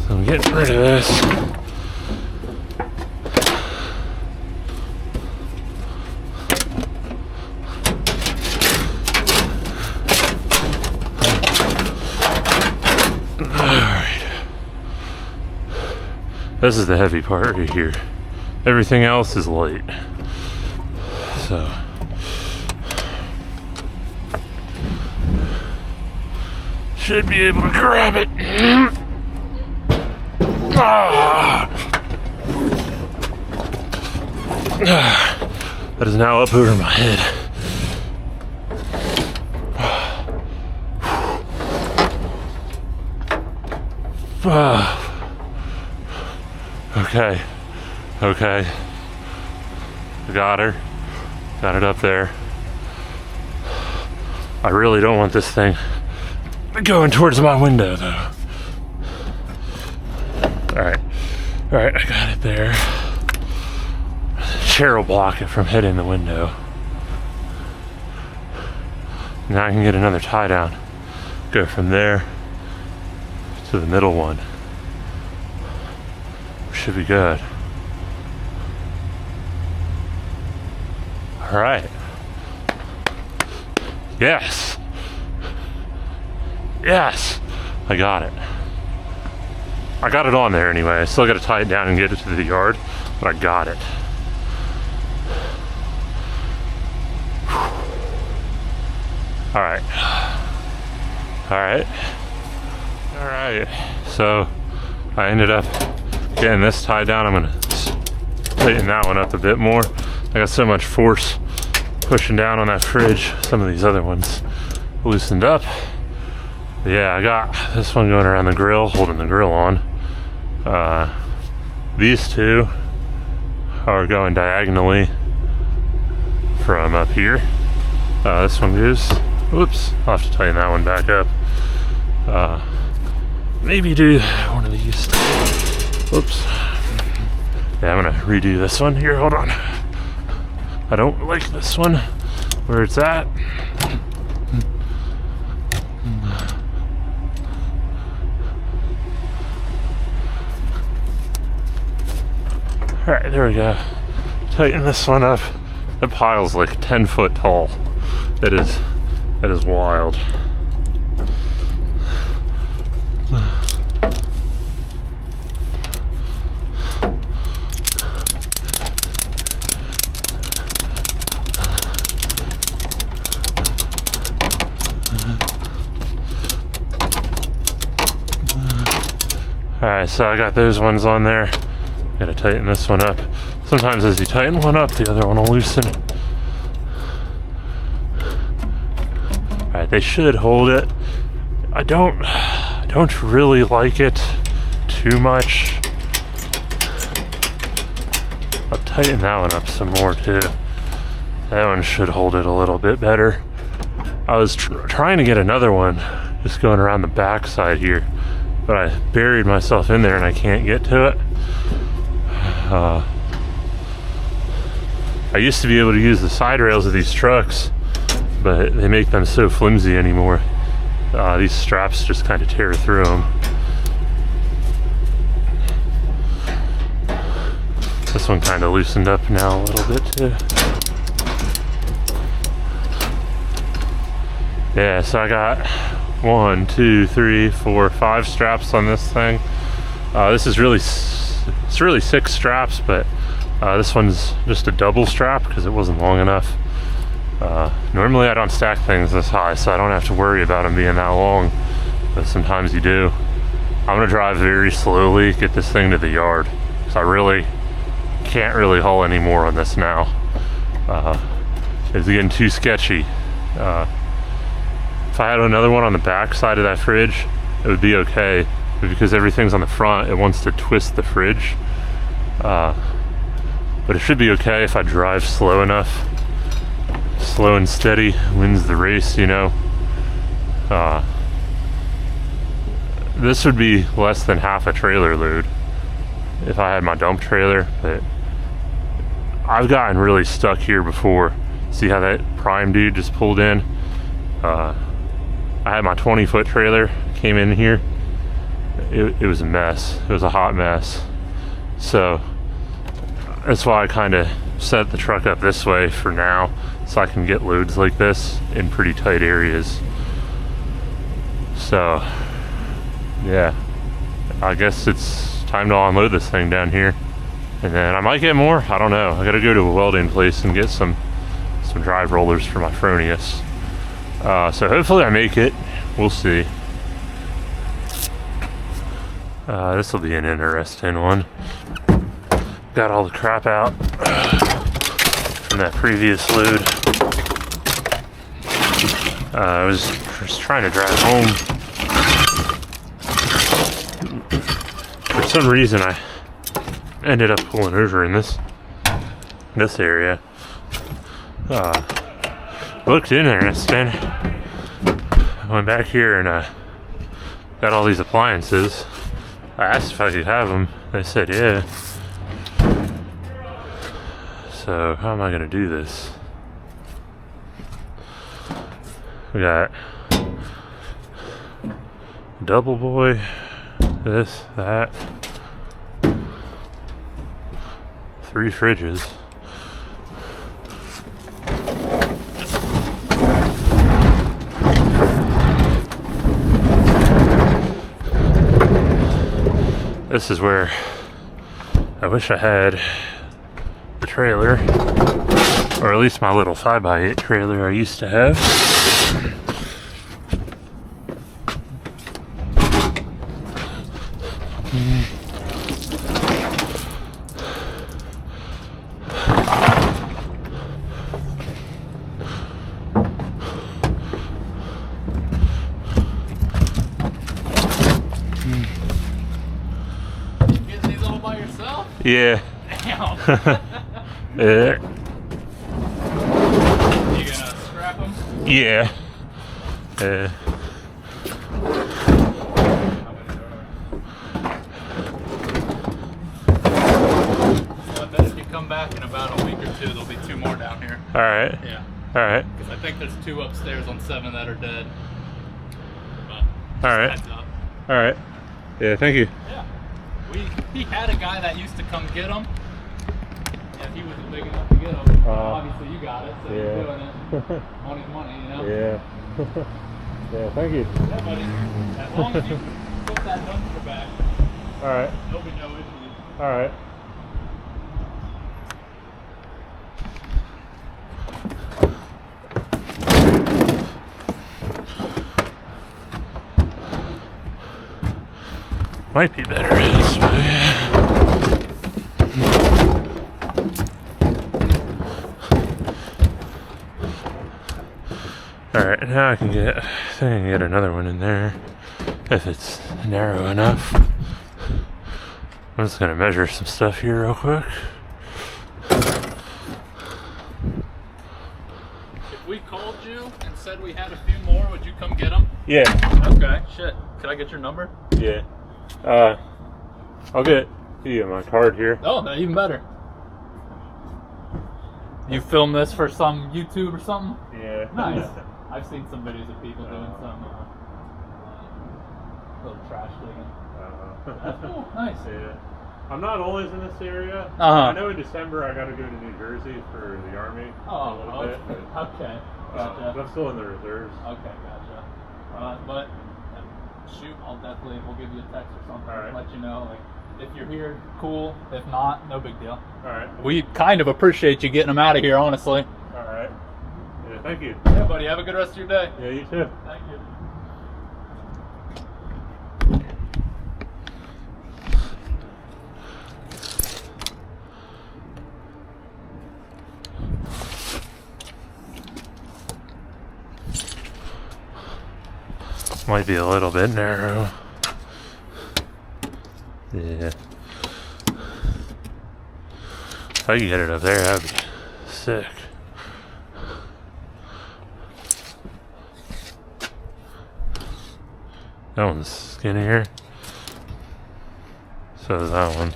So I'm getting rid of this. This is the heavy part right here. Everything else is light. So. Should be able to grab it. That is now up over my head. Okay. I got her. Got it up there. I really don't want this thing going towards my window though. Alright, I got it there. The chair will block it from hitting the window. Now I can get another tie down. Go from there to the middle one. Should be good. Alright. Yes! I got it. I got it on there anyway. I still got to tie it down and get it to the yard, but I got it. Alright. So I ended up getting this tied down. I'm gonna tighten that one up a bit more. I got so much force pushing down on that fridge. Some of these other ones loosened up. But yeah, I got this one going around the grill, holding the grill on. These two are going diagonally from up here. This one goes, whoops, I'll have to tighten that one back up. Maybe do one of these. Whoops. Yeah, I'm gonna redo this one here, hold on. I don't like this one, where it's at. Alright, there we go. Tighten this one up. That pile's like 10 foot tall. That is wild. Alright, so I got those ones on there. Gotta tighten this one up. Sometimes as you tighten one up, the other one will loosen. Alright, they should hold it. I don't really like it too much. I'll tighten that one up some more too. That one should hold it a little bit better. I was trying to get another one just going around the back side here, but I buried myself in there and I can't get to it. I used to be able to use the side rails of these trucks, but they make them so flimsy anymore. These straps just kind of tear through them. This one kind of loosened up now a little bit too. Yeah, so I got 1, 2, 3, 4, 5 straps on this thing. This is really, it's really 6 straps, but this one's just a double strap because it wasn't long enough. Normally I don't stack things this high, so I don't have to worry about them being that long, but sometimes you do. I'm gonna drive very slowly, get this thing to the yard, because I really can't really haul anymore on this now. It's getting too sketchy. If I had another one on the back side of that fridge, it would be okay, but because everything's on the front, it wants to twist the fridge. But it should be okay if I drive slow enough. Slow and steady wins the race, you know. This would be less than half a trailer load if I had my dump trailer, but I've gotten really stuck here before. See how that prime dude just pulled in? I had my 20-foot trailer, came in here. It was a mess. It was a hot mess. So that's why I kind of set the truck up this way for now, so I can get loads like this in pretty tight areas. So yeah, I guess it's time to unload this thing down here, and then I might get more. I don't know. I gotta go to a welding place and get some drive rollers for my Fronius. So hopefully I make it. We'll see. This will be an interesting one. Got all the crap out from that previous load. I was just trying to drive home. For some reason I ended up pulling over in this area. Looked interesting. I went back here and got all these appliances. I asked if I could have them. They said yeah. So how am I gonna do this? We got double boy, this, that, 3 fridges. This is where I wish I had the trailer, or at least my little 5x8 trailer I used to have. Yeah. Damn. Yeah. You gonna scrap them? Yeah. Yeah. Well, I bet if you come back in about a week or two, there'll be 2 more down here. All right. Yeah. All right. Because I think there's 2 upstairs on 7 that are dead. But All right. heads up. All right. Yeah. Thank you. Yeah. He had a guy that used to come get them. And he wasn't big enough to get them. Obviously you got it, so you're doing it. Money's money, you know? Yeah. Yeah. Thank you. Yeah, buddy. As long as you put that dumpster back, All right. there'll be no issues. All right. Might be better this way. Alright, now I think I can get another one in there if it's narrow enough. I'm just gonna measure some stuff here real quick. If we called you and said we had a few more, would you come get them? Yeah. Okay, shit. Could I get your number? Yeah. I'll get you my card here. Oh, no, even better. You film this for some YouTube or something? Yeah. Nice. I've seen some videos of people doing some little trash digging. That's cool. Nice. Yeah. I'm not always in this area. Uh-huh. I know in December I got to go to New Jersey for the Army Oh, for a little bit. okay. But Gotcha. I'm still in the reserves. Okay, gotcha. But shoot, we'll give you a text or something. All right. Let you know, like, if you're here, cool. If not, no big deal. All right. We kind of appreciate you getting them out of here, honestly. All right. Yeah, thank you. Yeah, buddy. Have a good rest of your day. Yeah, you too. Thank you. Might be a little bit narrow. Yeah. If I could get it up there, that'd be sick. That one's skinnier. So is that one.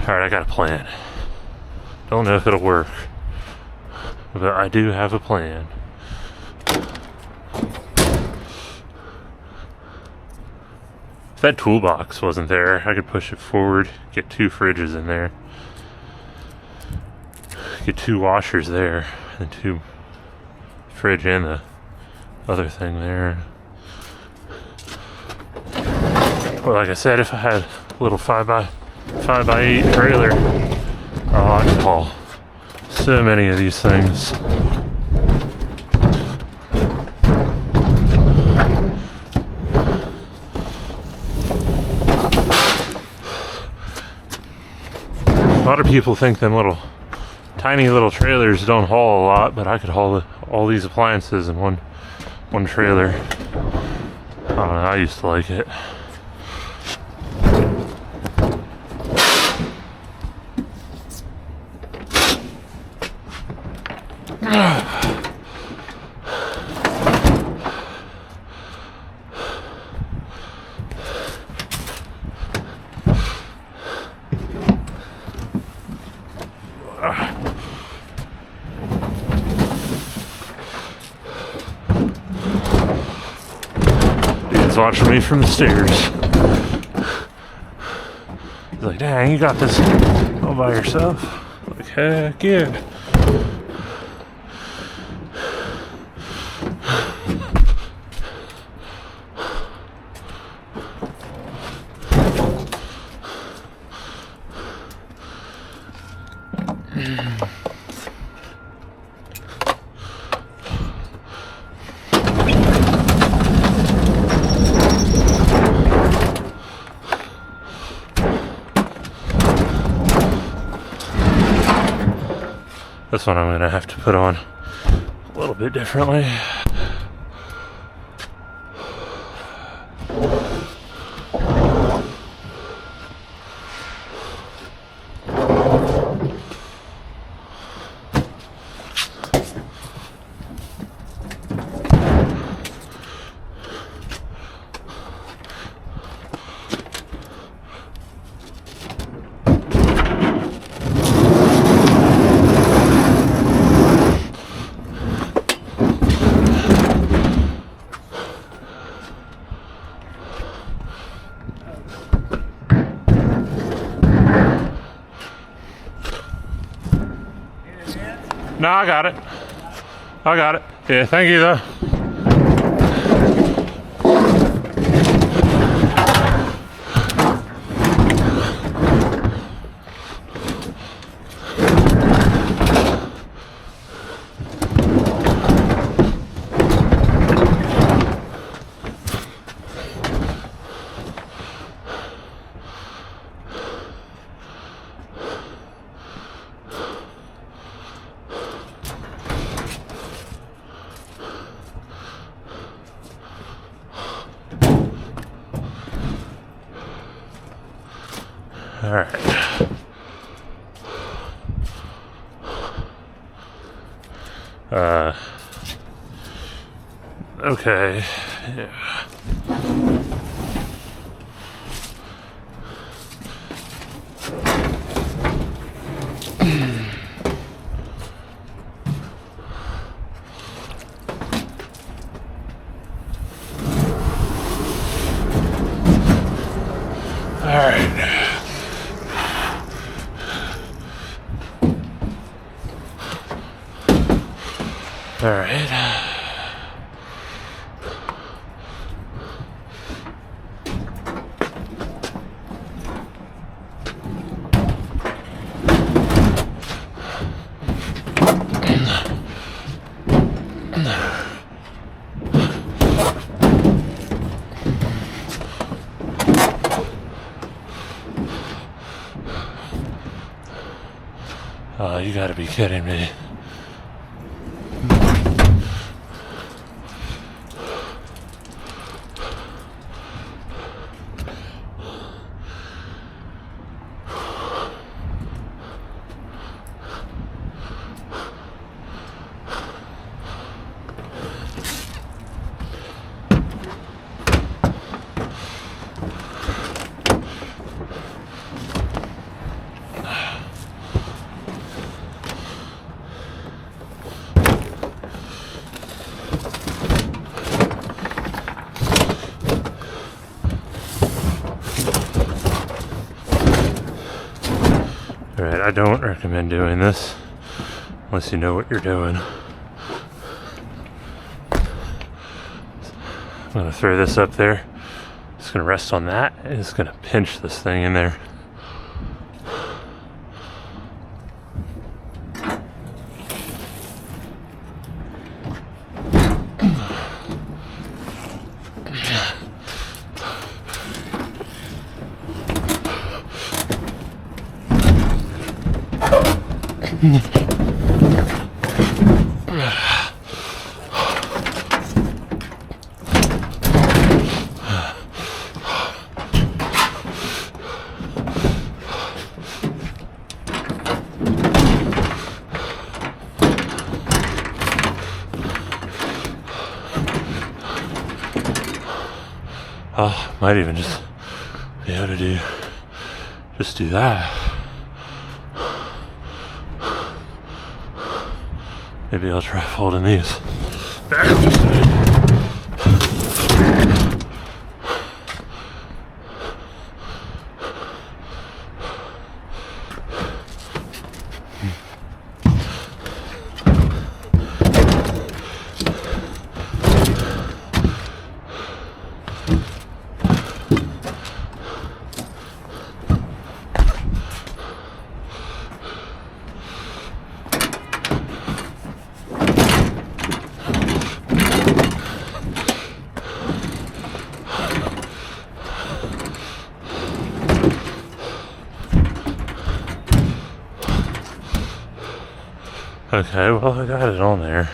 Alright, I got a plan. Don't know if it'll work. But I do have a plan. If that toolbox wasn't there, I could push it forward, get 2 fridges in there. Get 2 washers there, and 2 fridge and the other thing there. Well, like I said, if I had a little 5x8 trailer, oh, I could haul so many of these things. A lot of people think them tiny little trailers don't haul a lot, but I could haul all these appliances in one trailer. I don't know, I used to like it. He's watching me from the stairs. He's like, dang, you got this all by yourself? Like, heck yeah. This one I'm gonna have to put on a little bit differently. No, I got it. I got it. Yeah, thank you though. All right. Okay. Yeah. All right. All right. Oh, you gotta be kidding me. Alright, I don't recommend doing this unless you know what you're doing. I'm gonna throw this up there. Just gonna rest on that and it's gonna pinch this thing in there. Might even just be able to do that. Maybe I'll try folding these. Okay, well, I got it on there.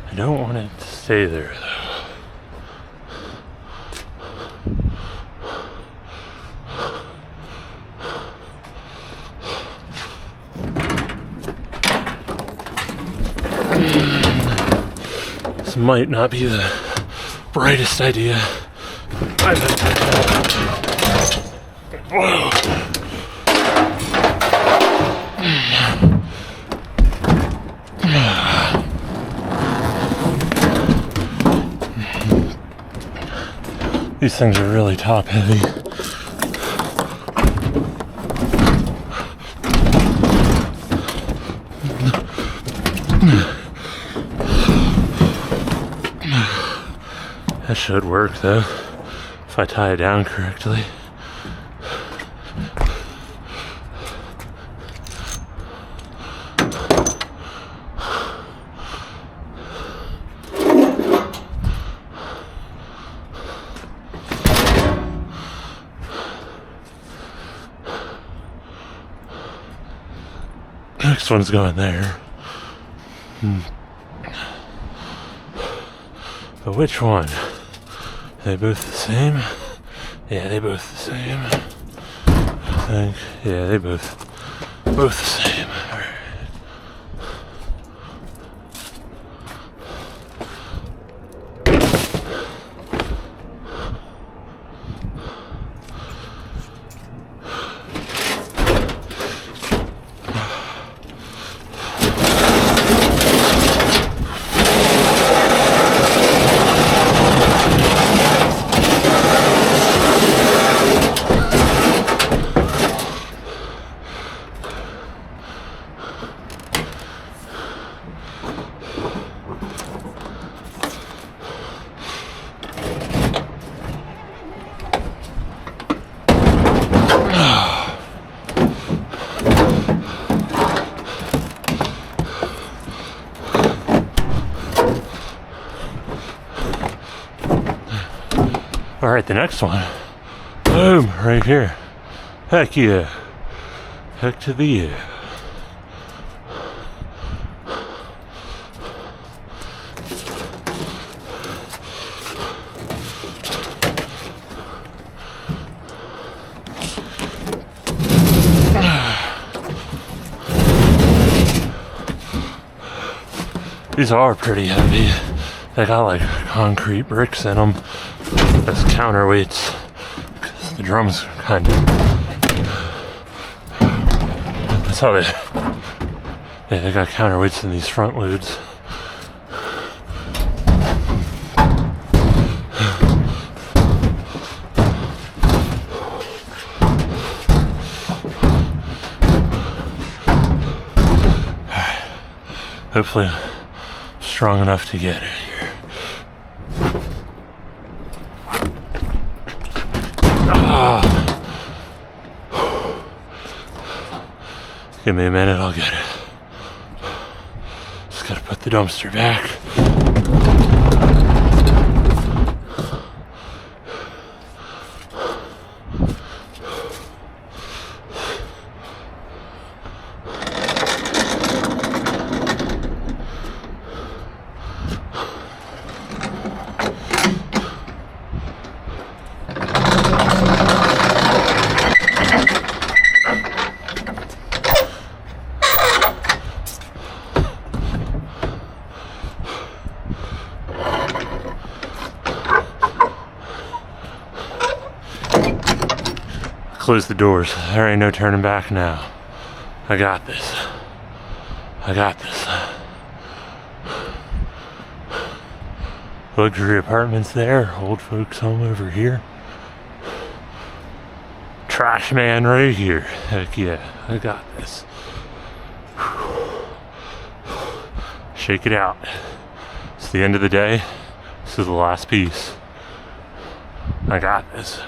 I don't want it to stay there, though. This might not be the brightest idea I've ever had. Whoa. These things are really top heavy. should work though, if I tie it down correctly. Next one's going there. But which one? Are they both the same? Yeah, they both the same. I think. Yeah, they both the same. All right. Alright, the next one. Boom, right here. Heck yeah. Heck to the yeah. These are pretty heavy. They got like concrete bricks in them as counterweights. Cause the drums kind of. That's how they. Yeah, they got counterweights in these front loads. Hopefully, I'm strong enough to get it here. Give me a minute, I'll get it. Just gotta put the dumpster back. Close the doors. There ain't no turning back now. I got this. I got this. Luxury apartments there. Old folks home over here. Trash man right here. Heck yeah. I got this. Shake it out. It's the end of the day. This is the last piece. I got this.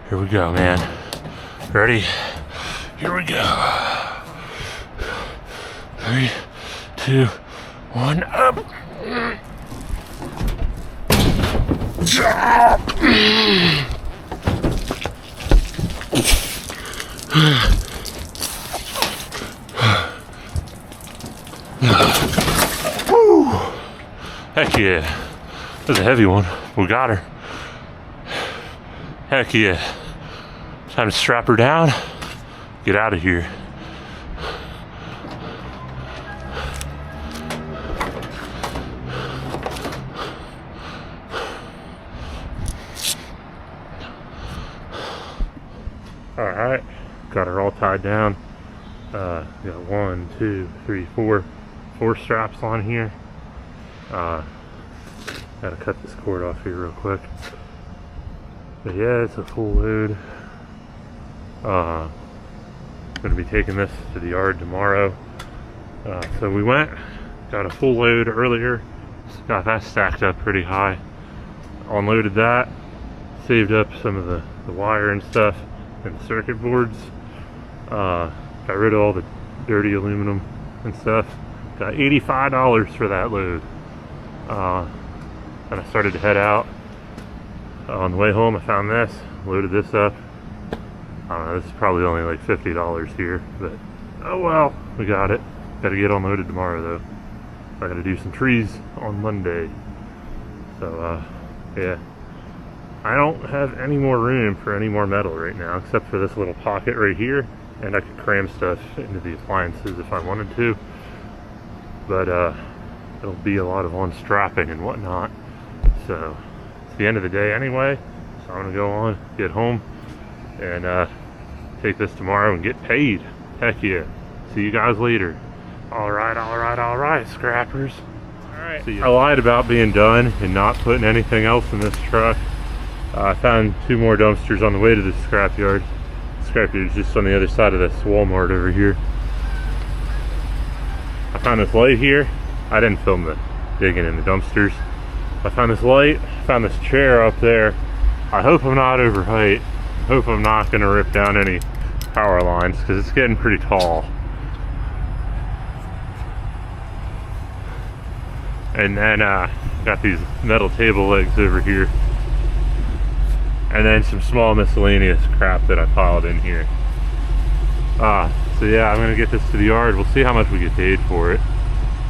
Here we go, man. Ready? Here we go. 3, 2, 1, up. Woo! Heck yeah. That's a heavy one. We got her. Heck yeah. Time to strap her down. Get out of here. Alright. Got her all tied down. Got 1, 2, 3, 4 straps on here. Gotta cut this cord off here real quick. But yeah, it's a full load. Gonna be taking this to the yard tomorrow. So we went, got a full load earlier. Got that stacked up pretty high. unloaded that, saved up some of the wire and stuff and the circuit boards, got rid of all the dirty aluminum and stuff. Got $85 for that load. And I started to head out. On the way home I found this, loaded this up. I don't know, this is probably only like $50 here, but oh well, we got it. Gotta get unloaded tomorrow though. I gotta do some trees on Monday. So yeah. I don't have any more room for any more metal right now, except for this little pocket right here, and I could cram stuff into the appliances if I wanted to. But it'll be a lot of unstrapping and whatnot. So it's the end of the day anyway, so I'm gonna go on, get home, and take this tomorrow and get paid. Heck yeah. See you guys later. Alright, scrappers. Alright. I lied about being done and not putting anything else in this truck. I found 2 more dumpsters on the way to the scrapyard. The scrapyard is just on the other side of this Walmart over here. I found this light here. I didn't film the digging in the dumpsters. I found this light, found this chair up there. I hope I'm not over height. I hope I'm not gonna rip down any power lines because it's getting pretty tall. And then got these metal table legs over here. And then some small miscellaneous crap that I piled in here. So yeah, I'm gonna get this to the yard. We'll see how much we get paid for it.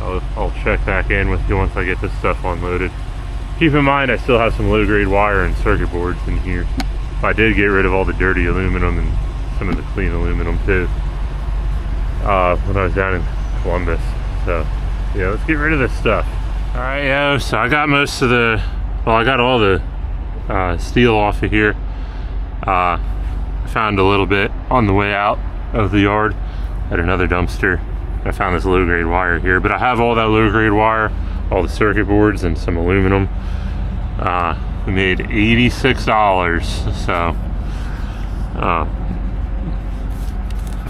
I'll check back in with you once I get this stuff unloaded. Keep in mind I still have some low grade wire and circuit boards in here. I did get rid of all the dirty aluminum and some of the clean aluminum too when I was down in Columbus. So yeah, let's get rid of this stuff. Alright, yo, so I got most of the, well, I got all the steel off of here. I found a little bit on the way out of the yard at another dumpster. I found this low grade wire here, but I have all that low grade wire, all the circuit boards and some aluminum. We made $86, so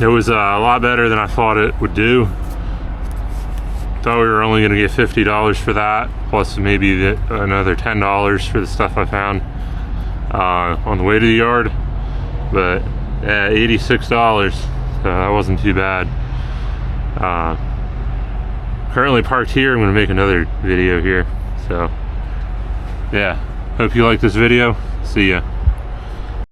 it was a lot better than I thought it would do. Thought we were only going to get $50 for that, plus maybe another $10 for the stuff I found on the way to the yard. But yeah, $86, so that wasn't too bad. Currently parked here. I'm going to make another video here. So yeah, hope you like this video. See ya.